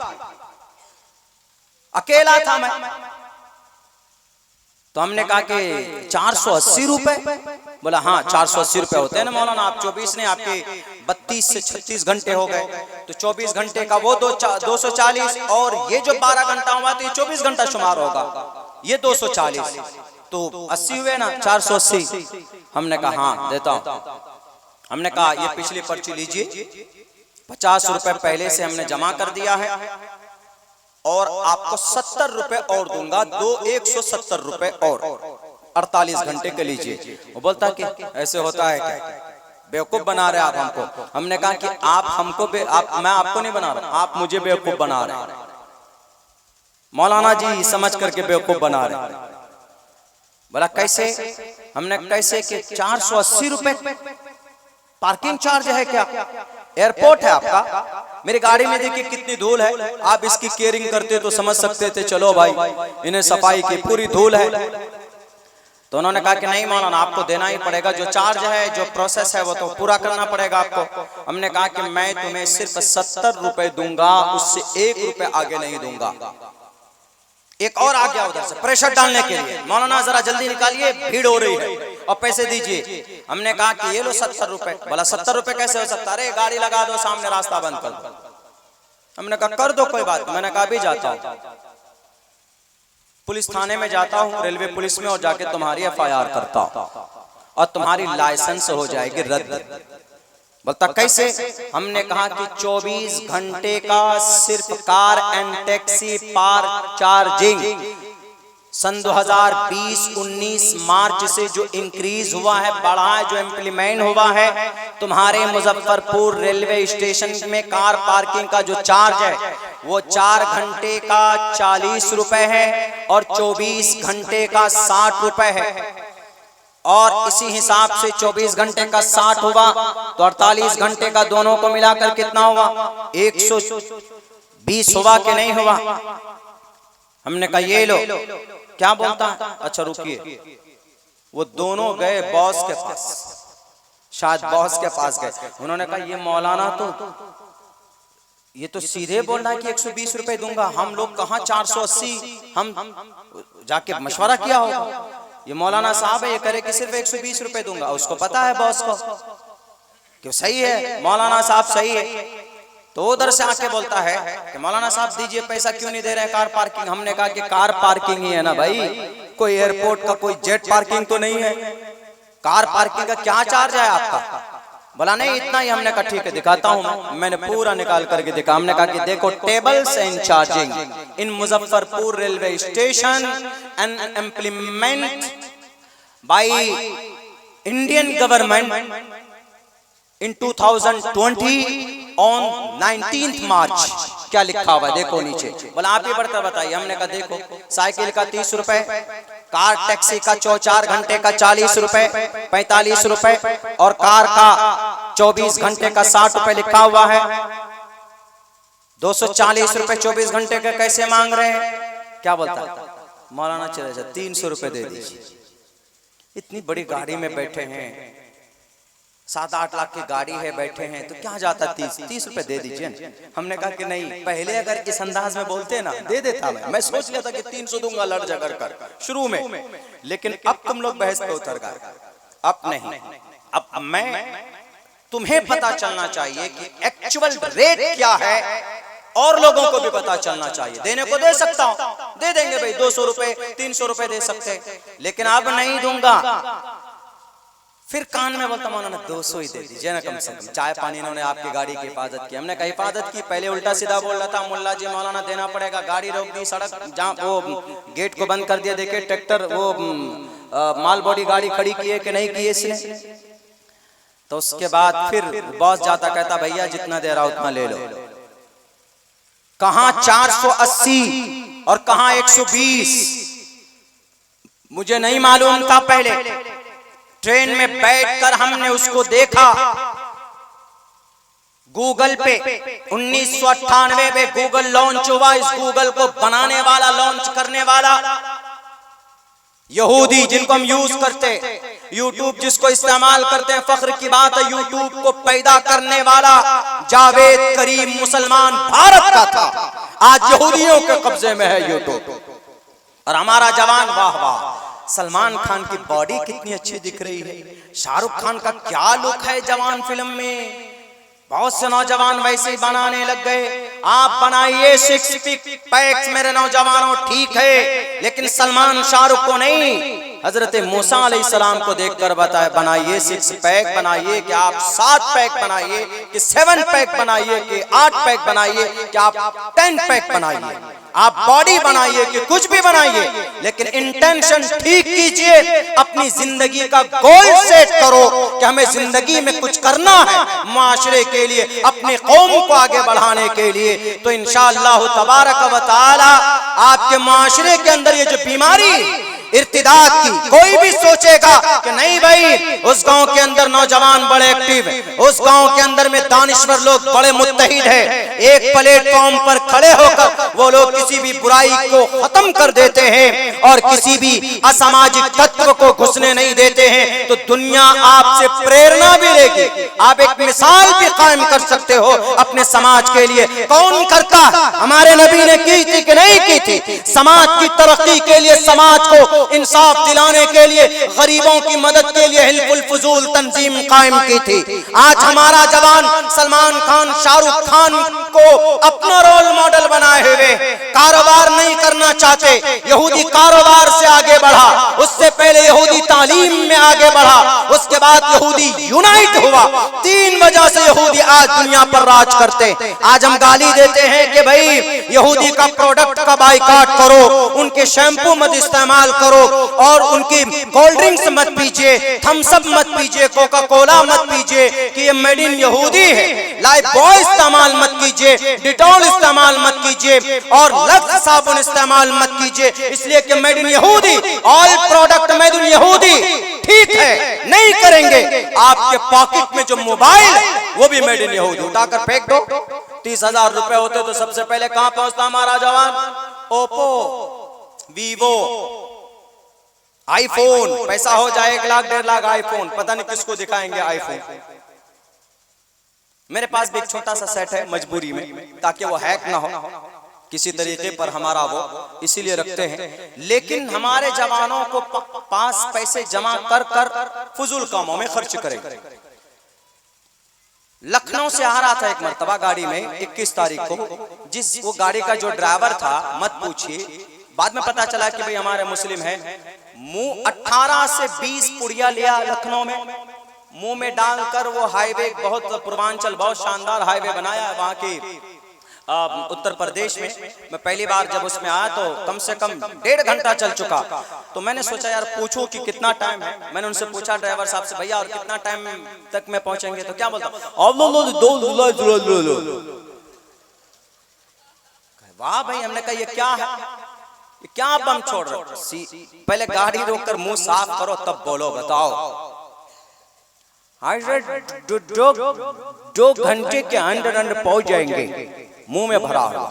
अकेला था मैं। तो हमने कहा कि 480 रुपए? बोला हाँ 480 रुपए होते हैं ना मौलाना, आप 24 ने, आपके 32 से 36 घंटे हो गए, तो 24 घंटे का वो 240, और ये जो 12 घंटा हुआ तो ये 24 घंटा शुमार होगा, ये 240, तो 80 हुए ना, 480। हमने कहा हाँ देता हूं। हमने कहा ये पिछली पर्ची लीजिए, 50 रुपए पहले से हमने जमा कर दिया है, और आपको 70 रुपए और दूंगा, 170 रुपए और 48 घंटे के लीजिए। वो बोलता कि ऐसे होता है क्या, बेवकूफ बना रहे आप हमको। हमने कहा कि आप हमको मैं आपको नहीं बना रहा, आप मुझे बेवकूफ बना रहे हैं, मौलाना जी समझ करके बेवकूफ बना रहे हैं। बोला कैसे? हमने कैसे कि 480 रुपए पार्किंग चार्ज है क्या? एयरपोर्ट है आपका, मेरी गाड़ी में देखिए कितनी धूल है, आप इसकी केयरिंग करते तो समझ सकते थे, चलो भाई इन्हें सफाई की पूरी धूल है। तो उन्होंने कहा कि नहीं मौलाना आपको देना ही पड़ेगा, जो चार्ज है, जो प्रोसेस है वो तो पूरा करना पड़ेगा आपको। हमने कहा कि मैं तुम्हें सिर्फ 70 रुपए दूंगा, उससे 1 रुपए आगे नहीं दूंगा। एक और आ गया उधर से प्रेशर डालने के लिए, मौलाना जरा जल्दी निकालिए, भीड़ हो रही है और पैसे दीजिए। हमने कहा कि ये लो 70 रुपए। बोला 70 रुपए कैसे हो सकता? अरे गाड़ी लगा दो सामने, रास्ता बंद कर दो। हमने कहा कर दो कोई बात। मैंने कहा भी जाता हूँ पुलिस थाने में, जाता हूँ रेलवे पुलिस में, और जाके तुम्हारी FIR करता हूँ और तुम्हारी लाइसेंस हो जाएगी रद्द। बोलता कैसे? हमने कहा कि 24 घंटे का सिर्फ कार एंड टैक्सी पार चार्जिंग सन 2020-19 मार्च से जो इंक्रीज हुआ है, बढ़ा है, जो इम्प्लीमेंट हुआ है, तुम्हारे मुजफ्फरपुर रेलवे स्टेशन में कार पार्किंग का जो चार्ज है वो 4 घंटे का 40 रुपए है और 24 घंटे का 60 रुपए है। और इसी हिसाब से 24 घंटे का 60 हुआ तो 48 घंटे का दोनों को मिलाकर कितना हुआ? 120 हुआ कि नहीं हुआ? हमने कहा ये लो, क्या बोलता है? अच्छा रुकिए, वो दोनों गए बॉस के पास, शायद बॉस के पास गए। उन्होंने कहा ये मौलाना ये तो सीधे बोल रहा है कि 120 रुपए दूंगा, हम लोग कहाँ 480, हम जाके मशवरा किया होगा। ये मौलाना साहब है, ये करे कि सिर्फ 120 रुपए दूंगा। उसको पता है बॉस को कि सही है, मौलाना साहब सही है। तो उधर से आके बोलता है कि मौलाना साहब दीजिए, पैसा क्यों नहीं दे रहे कार पार्किंग? हमने कहा कि कार पार्किंग ही है ना भाई, कोई एयरपोर्ट का कोई जेट पार्किंग तो नहीं है। कार पार्किंग का क्या चार्ज है आपका? बोला नहीं इतना ही। हमने कहा ठीक है दिखाता हूं। मैंने पूरा निकाल करके दिखा। हमने कहा कि देखो, tables and charging in Muzaffarpur railway station and implement by Indian government in 2020 on 19 मार्च। क्या लिखा हुआ देखो नीचे। बोला आप ही बढ़कर बताइए। हमने कहा देखो, साइकिल का 30 रुपए, कार टैक्सी का 4 घंटे का 40 रुपए 45 रुपए, और कार का 24 घंटे का 60 रुपए लिखा हुआ है। 240 रुपए 24 घंटे का कैसे मांग रहे हैं? क्या बोलता है मौलाना? चले जा 300 रुपए दे दीजिए। इतनी बड़ी गाड़ी में बैठे हैं, 7-8 लाख की गाड़ी है, बैठे हैं, तो क्या जाता 30 रुपए दे दीजिए। हमने कहा कि नहीं, पहले अगर इस अंदाज में बोलते ना दे देता मैं सोच लिया था कि 300 दूंगा लड़ झगड़ कर शुरू में, लेकिन अब तुम लोग बहस पे उतर गए। अब नहीं, अब तुम्हें पता चलना चाहिए कि एक्चुअल रेट क्या है, और लोगों को भी पता चलना चाहिए। देने को दे सकता हूं, दे देंगे भाई, 200 रुपए 300 रुपए दे सकते, लेकिन अब नहीं दूंगा। फिर कान में बोलता मौलाना 200 ही दे दीजिए ना कम से कम। चाय पानी इन्होंने आपकी गाड़ी की हिफाजत की। हमने कहा हिफाजत की? पहले उल्टा सीधा बोल रहा था, मुल्ला जी मौलाना देना पड़ेगा। गाड़ी रोक दी, सड़क जहाँ वो गेट को बंद कर दिया। देखिए ट्रैक्टर वो माल बॉडी गाड़ी खड़ी की है कि नहीं की है इसने। तो उसके बाद फिर बॉस जाता, कहता भैया जितना दे रहा उतना ले लो। कहाँ 480 और कहाँ 120, मुझे नहीं मालूम था। पहले ट्रेन में बैठकर हमने उसको देखा। गूगल पे 1998 में गूगल लॉन्च हुआ। इस गूगल को बनाने वाला, लॉन्च करने वाला यहूदी, जिनको हम यूज करते, यूट्यूब जिसको इस्तेमाल करते हैं, फख्र की बात है, यूट्यूब को पैदा करने वाला जावेद करीम मुसलमान भारत का था। आज यहूदियों के कब्जे में है यूट्यूब। और हमारा जवान, वाह वाह, सलमान खान की बॉडी कितनी अच्छी दिख रही है। शाहरुख खान का क्या लुक है जवान फिल्म में। बहुत से नौजवान वैसे ही बनाने लग गए। आप बनाइए 6 पैक्स मेरे नौजवानों, ठीक है, लेकिन सलमान शाहरुख को नहीं। हजरत मूसा अलैहिस्सलाम को देखकर बताए बनाइए 6 पैक बनाइए, कि आप 7 पैक बनाइए, कि 7 पैक बनाइए, कि 8 पैक बनाइए, कि आप 10 पैक बनाइए। आप बॉडी बनाइए कि कुछ भी बनाइए, लेकिन इंटेंशन ठीक कीजिए। अपनी जिंदगी का गोल सेट करो कि हमें जिंदगी में कुछ करना है माशरे के लिए, अपने कौम को आगे बढ़ाने के लिए। तो इंशाअल्लाह तबारक व तआला आपके माशरे के अंदर ये जो बीमारी इर्तिदाद की, कोई भी सोचेगा कि नहीं भाई उस गांव के अंदर नौजवान बड़े एक्टिव है, उस गांव के अंदर में दानिश्वर लोग बड़े मुत्तहिद है, एक प्लेटफॉर्म पर खड़े होकर वो लोग किसी भी बुराई को खत्म कर देते हैं और किसी भी असामाजिक तत्व को घुसने नहीं देते हैं, तो दुनिया आपसे प्रेरणा भी लेगी। आप एक मिसाल भी कायम कर सकते हो अपने समाज के लिए। कौन करता? हमारे नबी ने की थी कि नहीं की थी? समाज की तरक्की के लिए, समाज को इंसाफ दिलाने के लिए, गरीबों की मदद के लिए हिल्फुल फुजूल तंजीम कायम की थी। आज हमारा जवान सलमान खान, शाहरुख खान को अपना रोल मॉडल बनाए हुए कारोबार नहीं करना चाहते। यहूदी कारोबार से आगे बढ़ा, उससे पहले यहूदी तालीम में आगे बढ़ा, उसके बाद यहूदी यूनाइट हुआ। 3 वजह से यहूदी आज दुनिया पर राज करते। आज हम गाली देते हैं कि भाई यहूदी का प्रोडक्ट का बाइकाट करो, उनके शैम्पू मत इस्तेमाल करो, और उनकी कोल्ड ड्रिंक्स मत पीजिए, थम्स अप मत पीजिए, कोका कोला मत पीजिए कि ये मेड इन यहूदी है। लाइफ बॉय इस्तेमाल मत कीजिए, डिटॉल इस्तेमाल मत कीजिए, और लक्स साबुन इस्तेमाल मत कीजिए, इसलिए कि मेड इन यहूदी, ऑल प्रोडक्ट मेड इन यहूदी। ठीक है, नहीं करेंगे। आपके पॉकेट में जो मोबाइल वो भी मेड इन यहूदी, उठाकर फेंक दो। 30,000 रुपए होते तो सबसे पहले कहां पहुंचता हमारा जवान? Oppo, Vivo, iPhone. पैसा हो जाए 1 लाख 1.5 लाख आईफोन, पता नहीं किसको दिखाएंगे आईफोन। मेरे पास भी एक छोटा सा सेट है मजबूरी में, ताकि वो हैक ना हो किसी तरीके पर हमारा, वो इसीलिए रखते हैं। लेकिन हमारे जवानों को पास पैसे जमा कर कर फजूल कामों में खर्च करें। लखनऊ से आ रहा था एक मर्तबा गाड़ी में 21 तारीख को, वो गाड़ी का जो ड्राइवर था मत पूछिए, बाद में पता चला कि भाई हमारे मुस्लिम है। मुंह 18 से 20 पुड़िया लिया लखनऊ में, मुंह में डालकर वो हाईवे, बहुत पूर्वांचल बहुत शानदार हाईवे बनाया वहां की उत्तर प्रदेश में। मैं पहली बार जब उसमें आया तो कम से कम 1.5 घंटा चल चुका। तो मैंने सोचा यार पूछूं कि कितना टाइम है। मैंने उनसे पूछा ड्राइवर साहब से, भैया और कितना टाइम तक में पहुंचेंगे? तो क्या बोलता, वाह भाई। हमने कहा ये क्या है, ये क्या बम छोड़ रहे हो? पहले गाड़ी रोककर मुंह साफ करो तब बोलो, बताओ। 2 घंटे के अंदर पहुंच जाएंगे, मुंह में भरा हुआ।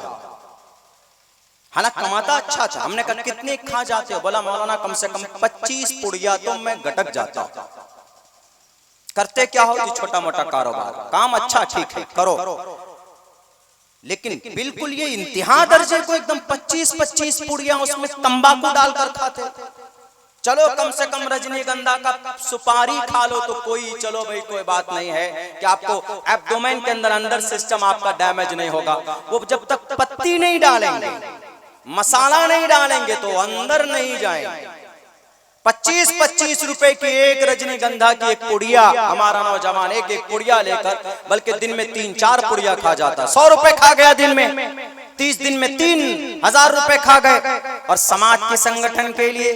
हालांकि कमाता अच्छा था। हमने कहा कितने खा जाते हो? बोला मौलाना कम से कम 25 पुड़िया तो मैं गटक जाता हूं। करते क्या हो? छोटा मोटा कारोबार, काम अच्छा ठीक है करो, लेकिन बिल्कुल ये इंतहा दर्जे को एकदम 25 पुड़िया उसमें तंबाकू डालकर खाते। चलो कम से कम रजनीगंधा का सुपारी खा लो तो कोई, चलो भाई कोई बात नहीं है कि आपको एब्डोमेन के अंदर सिस्टम आपका डैमेज नहीं होगा। वो जब तक पत्ती नहीं डालेंगे, मसाला नहीं डालेंगे तो अंदर नहीं जाएंगे। 25 रुपए की एक रजनीगंधा की एक पुड़िया, हमारा नौजवान एक पुड़िया लेकर बल्कि दिन में 3-4 पुड़िया खा जाता। 100 रुपए खा गया दिन में, 30 दिन में 3,000 रुपए खा गए। और समाज के संगठन के लिए,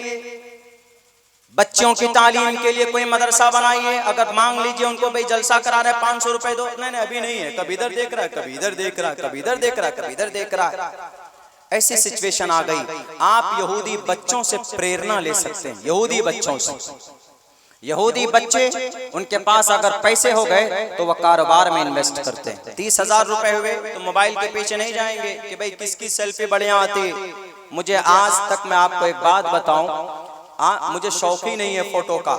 बच्चों की तालीम के लिए कोई मदरसा बनाइए। अगर मांग लीजिए उनको, भाई जलसा करा रहे 500 रुपए दो, नहीं अभी नहीं है, कभी इधर देख रहा है, कभी इधर देख रहा है, कभी इधर देख रहा है, कभी इधर देख रहा है। ऐसी सिचुएशन आ गई। आप यहूदी बच्चों से प्रेरणा ले सकते हैं, यहूदी बच्चों से। यहूदी बच्चे, उनके पास अगर पैसे हो गए तो वह कारोबार में इन्वेस्ट करते हैं। 30,000 रुपए हुए तो मोबाइल के पीछे नहीं जाएंगे कि भाई किसकी सेल्फी बढ़िया आती। मुझे आज तक, मैं आपको एक बात बताऊं, मुझे शौक ही नहीं है फोटो का,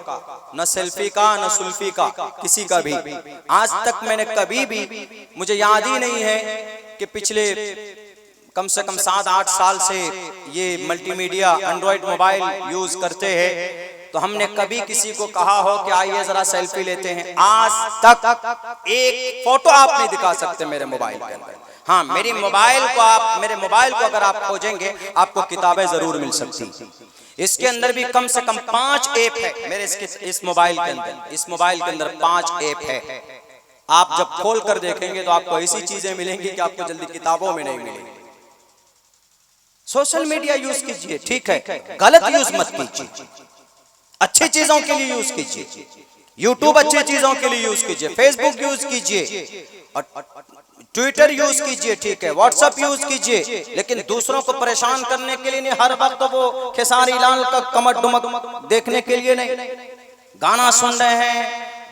न सेल्फी का, न सुल्फी का, किसी का भी। आज तक मैंने कभी भी, मुझे याद ही नहीं है कि पिछले कम से कम 7-8 साल से ये मल्टीमीडिया एंड्रॉइड मोबाइल यूज करते हैं, तो हमने कभी किसी को कहा हो कि आइए जरा सेल्फी लेते हैं। आज तक एक फोटो आप नहीं दिखा सकते मेरे मोबाइल के अंदर। हाँ, मेरे मोबाइल को अगर आप खोजेंगे आपको किताबें जरूर मिल सकती। इसके अंदर भी कम से कम 5 ऐप है मेरे इस मोबाइल के अंदर। इस मोबाइल के अंदर 5 ऐप है। आप जब खोल कर देखेंगे तो आपको ऐसी चीजें मिलेंगी कि आपको जल्दी किताबों में नहीं मिलेंगी। सोशल मीडिया यूज कीजिए, ठीक है, गलत यूज मत कीजिए, अच्छी चीजों के लिए यूज कीजिए। यूट्यूब अच्छी चीजों के लिए यूज कीजिए, फेसबुक यूज कीजिए, ट्विटर यूज कीजिए, ठीक है, व्हाट्सएप यूज कीजिए, लेकिन दूसरों को परेशान करने के लिए नहीं। हर वक्त वो खेसारी लाल का कमर डुमक देखने के लिए नहीं। गाना सुन रहे हैं,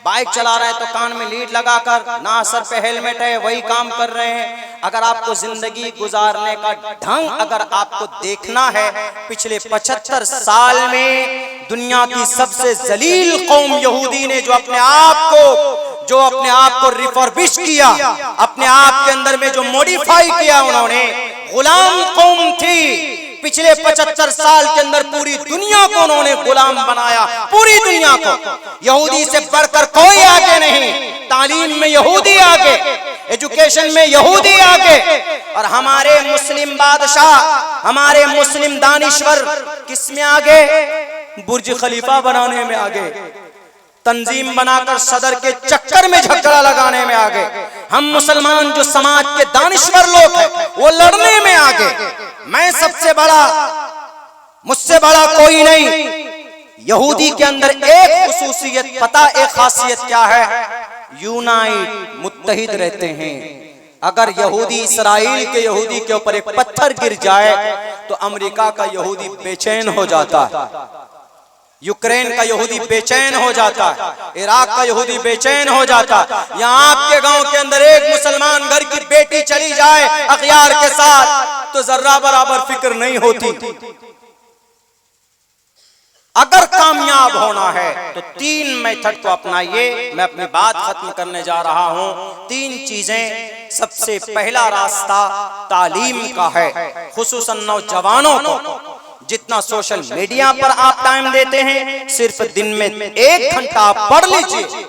बाइक चला रहे हैं तो कान में लीड लगाकर, ना सर पे हेलमेट है, वही काम कर रहे हैं। अगर आपको जिंदगी गुजारने का ढंग अगर आपको देखना है, पिछले 75 साल में दुनिया की सबसे जलील कौम यहूदी ने जो अपने आप को रिफॉर्बिश किया, अपने आप के अंदर में जो मॉडिफाई किया, उन्होंने गुलाम कौम थी। पिछले 75 साल के अंदर पूरी दुनिया को उन्होंने गुलाम बनाया, पूरी दुनिया को। यहूदी से बढ़कर कोई आगे नहीं। तालीम में यहूदी आगे, एजुकेशन में यहूदी आगे, और हमारे मुस्लिम बादशाह, हमारे मुस्लिम दानिश्वर किस में आगे? बुर्ज खलीफा बनाने में आगे, तंजीम बनाकर सदर के चक्कर में झगड़ा लगाने में आगे। हम मुसलमान जो समाज के दानिश्वर लोग हैं वो लड़ने में आगे। मैं सबसे बड़ा, मुझसे बड़ा कोई नहीं। यहूदी के अंदर एक खुसूसियत पता, एक खासियत क्या है? यूनाइट, मुत्तहिद रहते हैं। अगर यहूदी, इसराइल के यहूदी के ऊपर एक पत्थर गिर जाए तो अमेरिका का यहूदी बेचैन हो जाता है। यूक्रेन का यहूदी बेचैन हो जाता है, इराक का यहूदी बेचैन हो जाता है। यहाँ आपके गांव के अंदर एक मुसलमान घर की बेटी चली जाए अखियार के साथ तो जर्रा बराबर फिक्र नहीं होती। अगर कामयाब होना है तो 3 मेथड को अपनाइए। मैं अपनी बात खत्म करने जा रहा हूं। 3 चीजें। सबसे पहला रास्ता तालीम का है, खुसूसन नौजवानों को। जितना सोशल मीडिया पर आप टाइम देते हैं, सिर्फ दिन में 1 घंटा आप पढ़ लीजिए।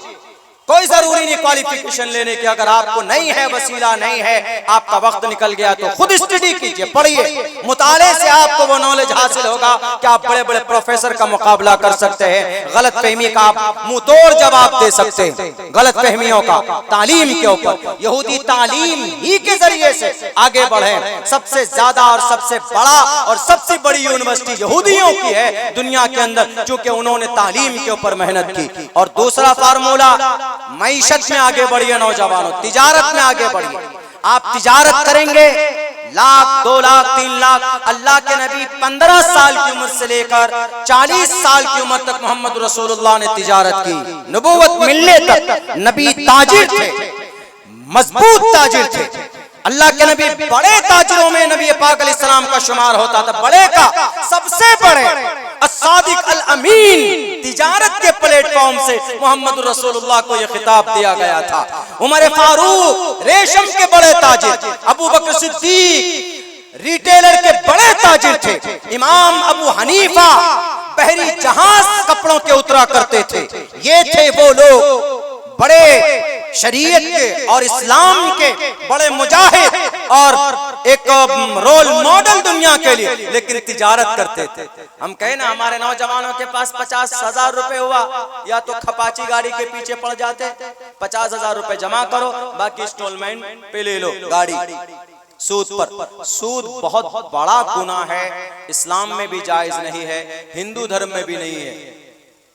कोई जरूरी नहीं क्वालिफिकेशन लेने की। अगर आपको नहीं है, वसीला नहीं है, आपका वक्त निकल गया तो खुद स्टडी कीजिए, पढ़िए। मुताले से आपको वो नॉलेज हासिल होगा कि आप बड़े बड़े प्रोफेसर का मुकाबला कर सकते हैं। गलत फहमी का आप मुंह तोड़ जवाब दे सकते हैं, गलत फहमियों का तालीम के ऊपर। यहूदी तालीम ही के जरिए से आगे बढ़े। सबसे ज्यादा और सबसे बड़ा और सबसे बड़ी यूनिवर्सिटी यहूदियों की है दुनिया के अंदर, क्योंकि उन्होंने तालीम के ऊपर मेहनत की। और दूसरा फार्मूला, मईशत में आगे बढ़िए नौजवानों, तिजारत में आगे बढ़िए। आप तिजारत करेंगे, 1 लाख 2 लाख 3 लाख। अल्लाह के नबी 15 साल की उम्र से लेकर 40 साल की उम्र तक मोहम्मद रसूलुल्लाह ने तिजारत की। नबूवत मिलने तक नबी ताजिर थे, मजबूत ताजिर थे। अल्लाह के नबी बड़े ताजिरों में नबी पाक अलैहिस्सलाम का शुमार होता था। बड़े का सबसे बड़े अस्सादिक अल अमीन तिजारत के प्लेटफॉर्म से मोहम्मद रसूलुल्लाह को यह खिताब दिया गया था। उमर फारूक रेशम के बड़े ताजिर, अबू बकर सिद्दीक रिटेलर के बड़े ताजिर थे, इमाम अबू हनीफा बहरी जहाज कपड़ों के उतरा करते थे। ये थे वो लोग बड़े शरीयत के और इस्लाम के बड़े मुजाहिद और एक रोल मॉडल दुनिया के लिए, लेकिन तिजारत करते थे। हम कहे ना हमारे नौजवानों के पास 50,000 रुपए हुआ, या तो खपाची गाड़ी के पीछे पड़ जाते, 50,000 रुपए जमा करो, बाकी इंस्टॉलमेंट पे ले लो गाड़ी। सूद पर, सूद बहुत बड़ा गुनाह है, इस्लाम में भी जायज नहीं है, हिंदू धर्म में भी नहीं है।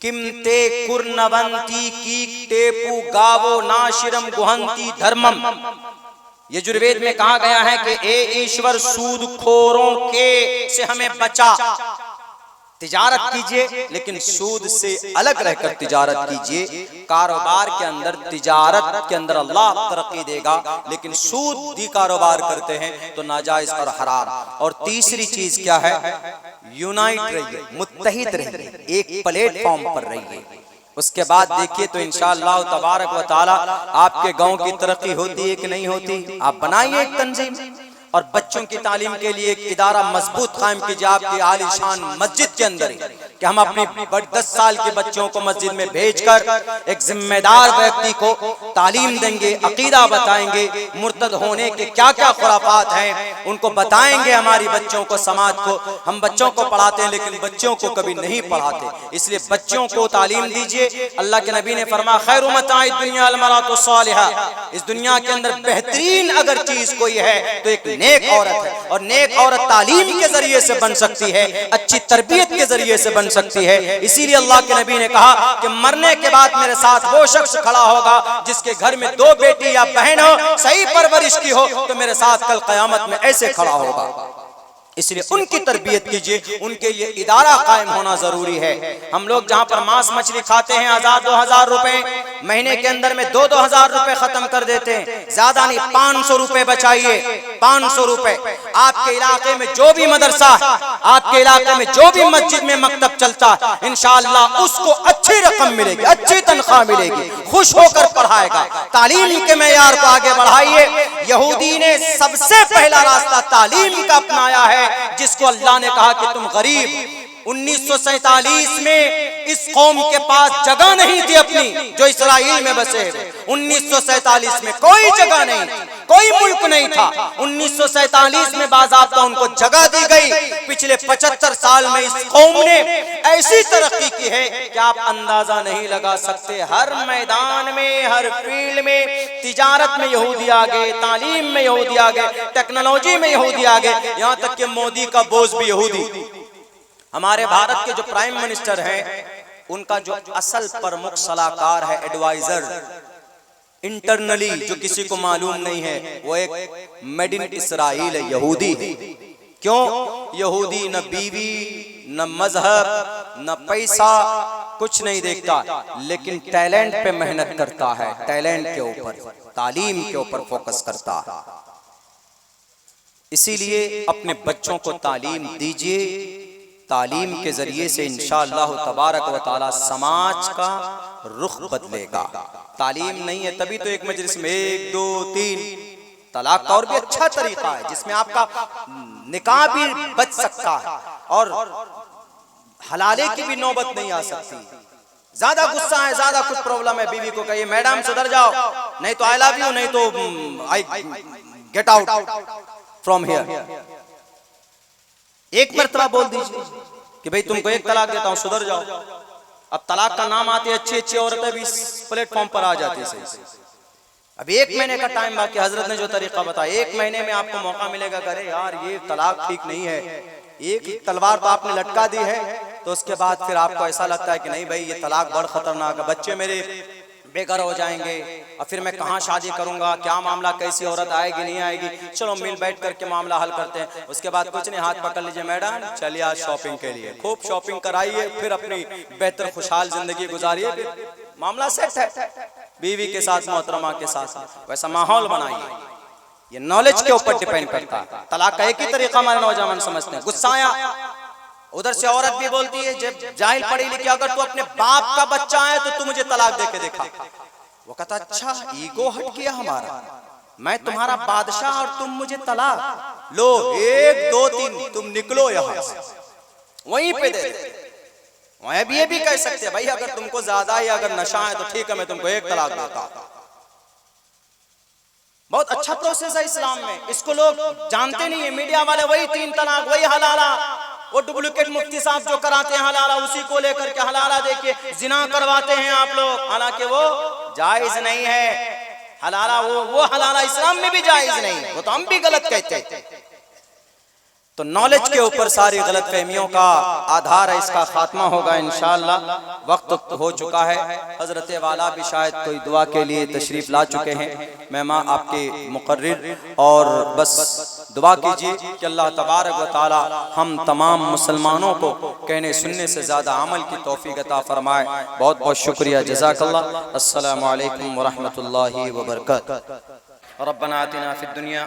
किमते कुर्नवंती की टेपू गावो नाशिरम गुहंती धर्मम। यजुर्वेद में कहा गया है कि ए ईश्वर सूदखोरों के से हमें बचा। तिजारत कीजिए लेकिन सूद से अलग रहकर तिजारत कीजिए। कारोबार के अंदर, तिजारत के अंदर अल्लाह तरक्की देगा, लेकिन सूदी कारोबार करते हैं तो नाजायज और हराम। और तीसरी चीज क्या है? यूनाइट रहिए, मुत्तहिद रहिए, एक प्लेटफॉर्म पर रहिए। उसके बाद देखिए तो इंशाअल्लाह तबारक व तआला आपके गांव की तरक्की होती है कि नहीं होती। आप बनाइए एक तंजीम और बच्चों की तालीम के लिए एक इदारा मजबूत कायम कीजिए आपकी आलीशान मस्जिद के अंदर ही, कि हम अपनी 10 साल के बच्चों को मस्जिद में भेजकर एक जिम्मेदार व्यक्ति को तालीम देंगे, अकीदा बताएंगे, मुर्तद होने के क्या क्या खुराफात हैं उनको बताएंगे हमारी बच्चों को, समाज को। हम बच्चों को पढ़ाते हैं लेकिन बच्चों को कभी नहीं पढ़ाते, इसलिए बच्चों को तालीम दीजिए। अल्लाह के नबी ने फरमाया खैरु मताई दुनिया अल मरातु सालिहा, इस दुनिया के अंदर बेहतरीन अगर चीज कोई है तो एक नेक औरत है, और नेक औरत तालीम के जरिए से बन सकती है, अच्छी तरबियत के जरिए से बन सकती है। इसीलिए अल्लाह के नबी ने कहा कि मरने के बाद मेरे साथ वो शख्स खड़ा होगा जिसके घर में 2 बेटी या बहन हो, सही परवरिश की हो, तो मेरे साथ कल कयामत में ऐसे खड़ा होगा। इसलिए उनकी तरबियत कीजिए, उनके लिए इदारा कायम होना जरूरी है। हम लोग जहाँ पर मांस मछली खाते हैं 1000-2000 रुपए महीने के अंदर में 2-2000 रुपए खत्म कर देते हैं, ज्यादा नहीं 500 रुपए बचाइए। 500 रुपए आपके इलाके में जो भी मदरसा है, आपके इलाके में जो भी मस्जिद में मकतब चलता है, इंशाअल्लाह उसको अच्छी रकम मिलेगी, अच्छी तनख्वाह मिलेगी, खुश होकर पढ़ाएगा। तालीम के मेयार को आगे बढ़ाइए। यहूदी ने सबसे पहला रास्ता तालीम का अपनाया है, जिसको अल्लाह ने कहा कि तुम गरीब। 1947 में इस कौम के पास जगह नहीं थी अपनी, जो इस्राइल में बसे। 1947 में कोई जगह नहीं, कोई मुल्क नहीं था। 1947 में बाज़ाब्ता उनको जगह दी गई। पिछले 75 साल में इस कौम ने ऐसी तरक्की की है कि आप अंदाजा नहीं लगा सकते। हर मैदान में, हर फील्ड में, तिजारत में यहूदी आ गए, तालीम में यहूदी आ गए, टेक्नोलॉजी में यहूदी आ गए, यहाँ तक कि मोदी का बोझ भी यहूदी। हमारे भारत के जो प्राइम मिनिस्टर हैं, उनका जो असल प्रमुख सलाहकार है, एडवाइजर इंटरनली जो किसी को मालूम नहीं है, वो एक मेड इन इसराइल है, यहूदी है। क्यों? यहूदी न बीवी, न मजहब, न पैसा कुछ नहीं देखता, लेकिन टैलेंट पे मेहनत करता है, टैलेंट के ऊपर, तालीम के ऊपर फोकस करता है। इसीलिए अपने बच्चों को तालीम दीजिए, तालीम के जरिए से इंशाअल्लाह तबारक व तआला समाज का रुख बदलेगा। तालीम नहीं है तभी तो एक मजलिस में 1 2 3 तलाक का और भी अच्छा तरीका है जिसमें आपका निकाह भी बच सकता है और हलाले की भी नौबत नहीं आ सकती। ज्यादा गुस्सा है, ज्यादा कुछ प्रॉब्लम है, बीवी को कहिए मैडम सुधर जाओ, नहीं तो आई लव यू, नहीं तो I get out from here. एक मर्तबा बोल दीजिए कि भाई तुमको एक तलाक देता हूं, सुधर जाओ। अब तलाक का नाम आते अच्छी अच्छी औरतें भी प्लेटफॉर्म पर आ जाती है सही से। अब 1 महीने का टाइम बाकी, हजरत ने जो तरीका बताया 1 महीने में आपको मौका मिलेगा, करे यार ये तलाक ठीक नहीं है, एक तलवार तो आपने लटका दी है, तो उसके बाद फिर आपको ऐसा लगता है कि नहीं भाई ये तलाक बड़ा खतरनाक है, बच्चे मेरे बेघर हो जाएंगे, और फिर मैं कहाँ शादी करूंगा, क्या मामला, कैसी औरत आएगी नहीं आएगी, चलो मिल बैठ करके मामला हल करते हैं। उसके बाद कुछ नहीं, हाथ पकड़ लीजिए मैडम चलिए आज शॉपिंग के लिए, खूब शॉपिंग कराइए, फिर अपनी बेहतर खुशहाल जिंदगी गुजारिए, फिर मामला सेट है बीवी के साथ, मोहतरमा के साथ, वैसा माहौल बनाइए। ये नॉलेज के ऊपर डिपेंड करता है। तलाक का एक ही तरीका हमारे नौजवान समझते हैं, गुस्सा आया उधर से औरत भी बोलती है, जब जाहिल पढ़ी लिखी, अगर तू अपने बाप का बच्चा है तो तू मुझे तलाक दे के देखा। वो कहता अच्छा ईगो हट गया हमारा, मैं तुम्हारा बादशाह और तुम मुझे तलाक, लो 1 2 3 तुम निकलो यहां से, वहीं पे दे। वह भी ये भी कह सकते हैं भाई अगर तुमको ज्यादा ही अगर नशा है तो ठीक है मैं तुमको 1 तलाक देता। बहुत अच्छा प्रोसेस है इस्लाम में, इसको लोग जानते नहीं है। मीडिया वाले वही 3 तलाक, वही हलाला, वो डुप्लीकेट मुफ्ती साहब जो कराते हैं हलाला, उसी को लेकर के हलाला देके जिना करवाते हैं आप लोग, हालांकि वो जायज नहीं है हलाला, वो हलाला इस्लाम में भी जायज नहीं, वो तो हम भी गलत कहते हैं। तो नॉलेज के ऊपर सारी गलत फहमियों का आधार है, इसका खात्मा होगा इंशाअल्लाह। वक्त हो चुका है, हजरत वाला भी शायद कोई दुआ के लिए तशरीफ ला चुके हैं, मेहमान आपके मुकर्रिर, और बस दुआ कीजिए कि अल्लाह तबारक व तआला हम तमाम मुसलमानों को कहने सुनने से ज्यादा अमल की तौफीक अता फरमाए। बहुत बहुत शुक्रिया, जज़ाकल्लाह। अस्सलामु अलैकुम व रहमतुल्लाहि व बरकातुहू। रब्बना आतिना फिद दुनिया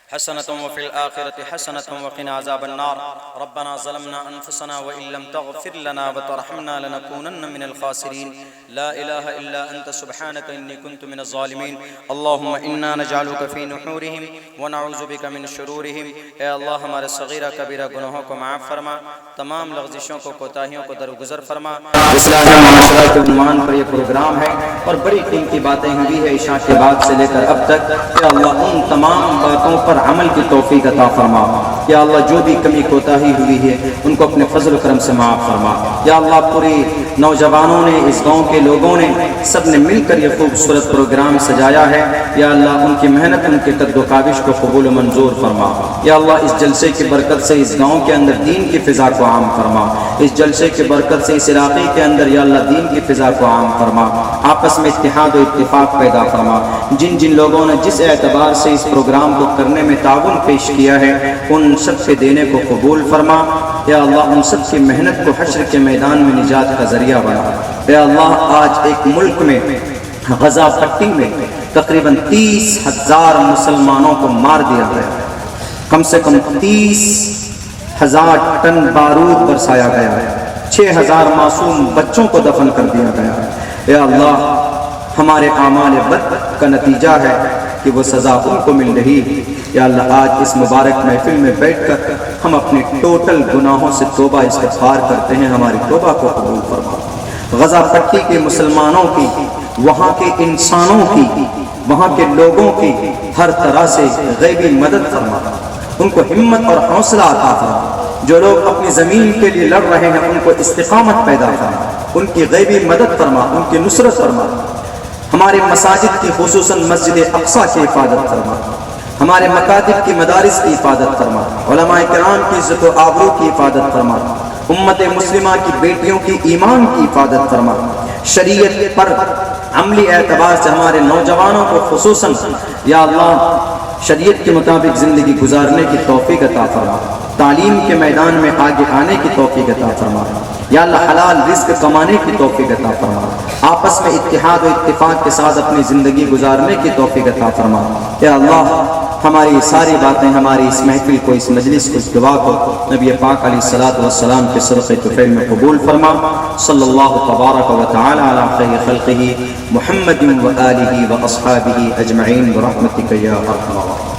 हसनतम व फिल आखिरति हसनतम व क़िना अज़ाबन्नार। रब्बना ज़लमना अनफुसना व इल्लम तग़फिर लना व तरहमना लनकूनन्न मिनल ख़ासिरीन। ला इलाहा इल्ला अंत सुब्हानक इन्नी कुन्तु मिनज़ ज़ालिमीन। अल्लाहुम्मा इन्ना नजअलुका फ़ी नुहूरिहिम व नऊज़ु बिका मिन शुरूरिहिम। ए अल्लाह हमारे सगीरा कबीरा गुनाहों को माफ़ फरमा, तमाम लग़ज़िशों को कोताहियों को दरगुज़र फरमा। इस्लामी माशरा के उन्वान पर यह प्रोग्राम है और बड़ी कीमती बातें हुई है इशा के बाद से लेकर अब तक। या अल्लाह उन तमाम बातों पर अमल की तौफीक अता फरमा। या अल्लाह जो भी कमी कोताही हुई है उनको अपने फजल करम से माफ़ फरमा। या अल्लाह पूरे नौजवानों ने, इस गाँव के लोगों ने, सब ने मिलकर ये खूबसूरत प्रोग्राम सजाया है। या अल्लाह उनकी मेहनत, उनके कद्दो काविश को कबूल मंजूर फरमा। या अल्लाह इस जलसे की बरकत से इस गाँव के अंदर दीन की फ़िज़ा को आम फरमा। इस जलसे की बरकत से इस इलाके के अंदर या अल्लाह दीन की फ़िज़ा को आम फरमा। आपस में इत्तिहाद और इत्तिफ़ाक़ पैदा फरमा। जिन जिन लोगों ने जिस एतबार से इस प्रोग्राम को करने में ताउन पेश किया है उन सब से देने को कबूल फरमा। या अल्लाह उन सब की मेहनत को हश्र के मैदान में निजात का जरिया बना। या अल्लाह आज एक मुल्क में गजा पट्टी में तकरीबन 30,000 मुसलमानों को मार दिया गया, कम से कम 30,000 टन बारूद बरसाया गया है, 6,000 मासूम बच्चों को दफन कर दिया गया है। या अल्लाह हमारे आमाल बद का नतीजा है कि वो सज़ा उनको मिल रही है। या अल्लाह आज इस मुबारक महफिल में बैठकर हम अपने टोटल गुनाहों से तौबा इस्तिग़फ़ार करते हैं, हमारी तौबा को कबूल फरमा। गज़ा पट्टी के मुसलमानों की, वहाँ के इंसानों की, वहाँ के लोगों की हर तरह से गैबी मदद फरमा, उनको हिम्मत और हौसला अता फरमा। जो लोग अपनी ज़मीन के लिए लड़ रहे हैं उनको इस्तिक़ामत पैदा फरमा, उनकी गैबी मदद फरमा, उनकी नुसरत फरमा। हमारे मसाजिद की खुसूसन मस्जिद अक़सा की हिफाजत फरमा, हमारे मकातिब की मदारिस की हिफाजत फरमा, उलमाए किराम की इज़्ज़त व आबरू की हिफाजत फरमा, उम्मत मुस्लिमा की बेटियों की ईमान की हिफाजत फरमा। शरीयत पर अमली एतबार से हमारे नौजवानों को खुसूसन या अल्लाह शरीयत के मुताबिक ज़िंदगी गुजारने की तौफीक अता फरमा, तालीम के मैदान में आगे आने की तौफीक अता फरमा, या अल्लाह हलाल रिज़्क कमाने की तौफीक अता फरमा, आपस में इत्तिहाद और इत्तिफाक के साथ अपनी ज़िंदगी गुजारने की तौफीक अता फरमा। या अल्लाह हमारी सारी बातें, हमारी इस महफिल को, इस मजलिस को, इस दुआ को नबी पाक अलैहिस्सलातु वस्सलाम के सदक़े तुफ़ैल में कबूल फरमा। सल्लल्लाहु तबारक व तआला अला खैरि खल्क़िही मुहम्मदिन व आलिही व अस्हाबिही अजमईन बिरहमतिका या अरहमर राहिमीन।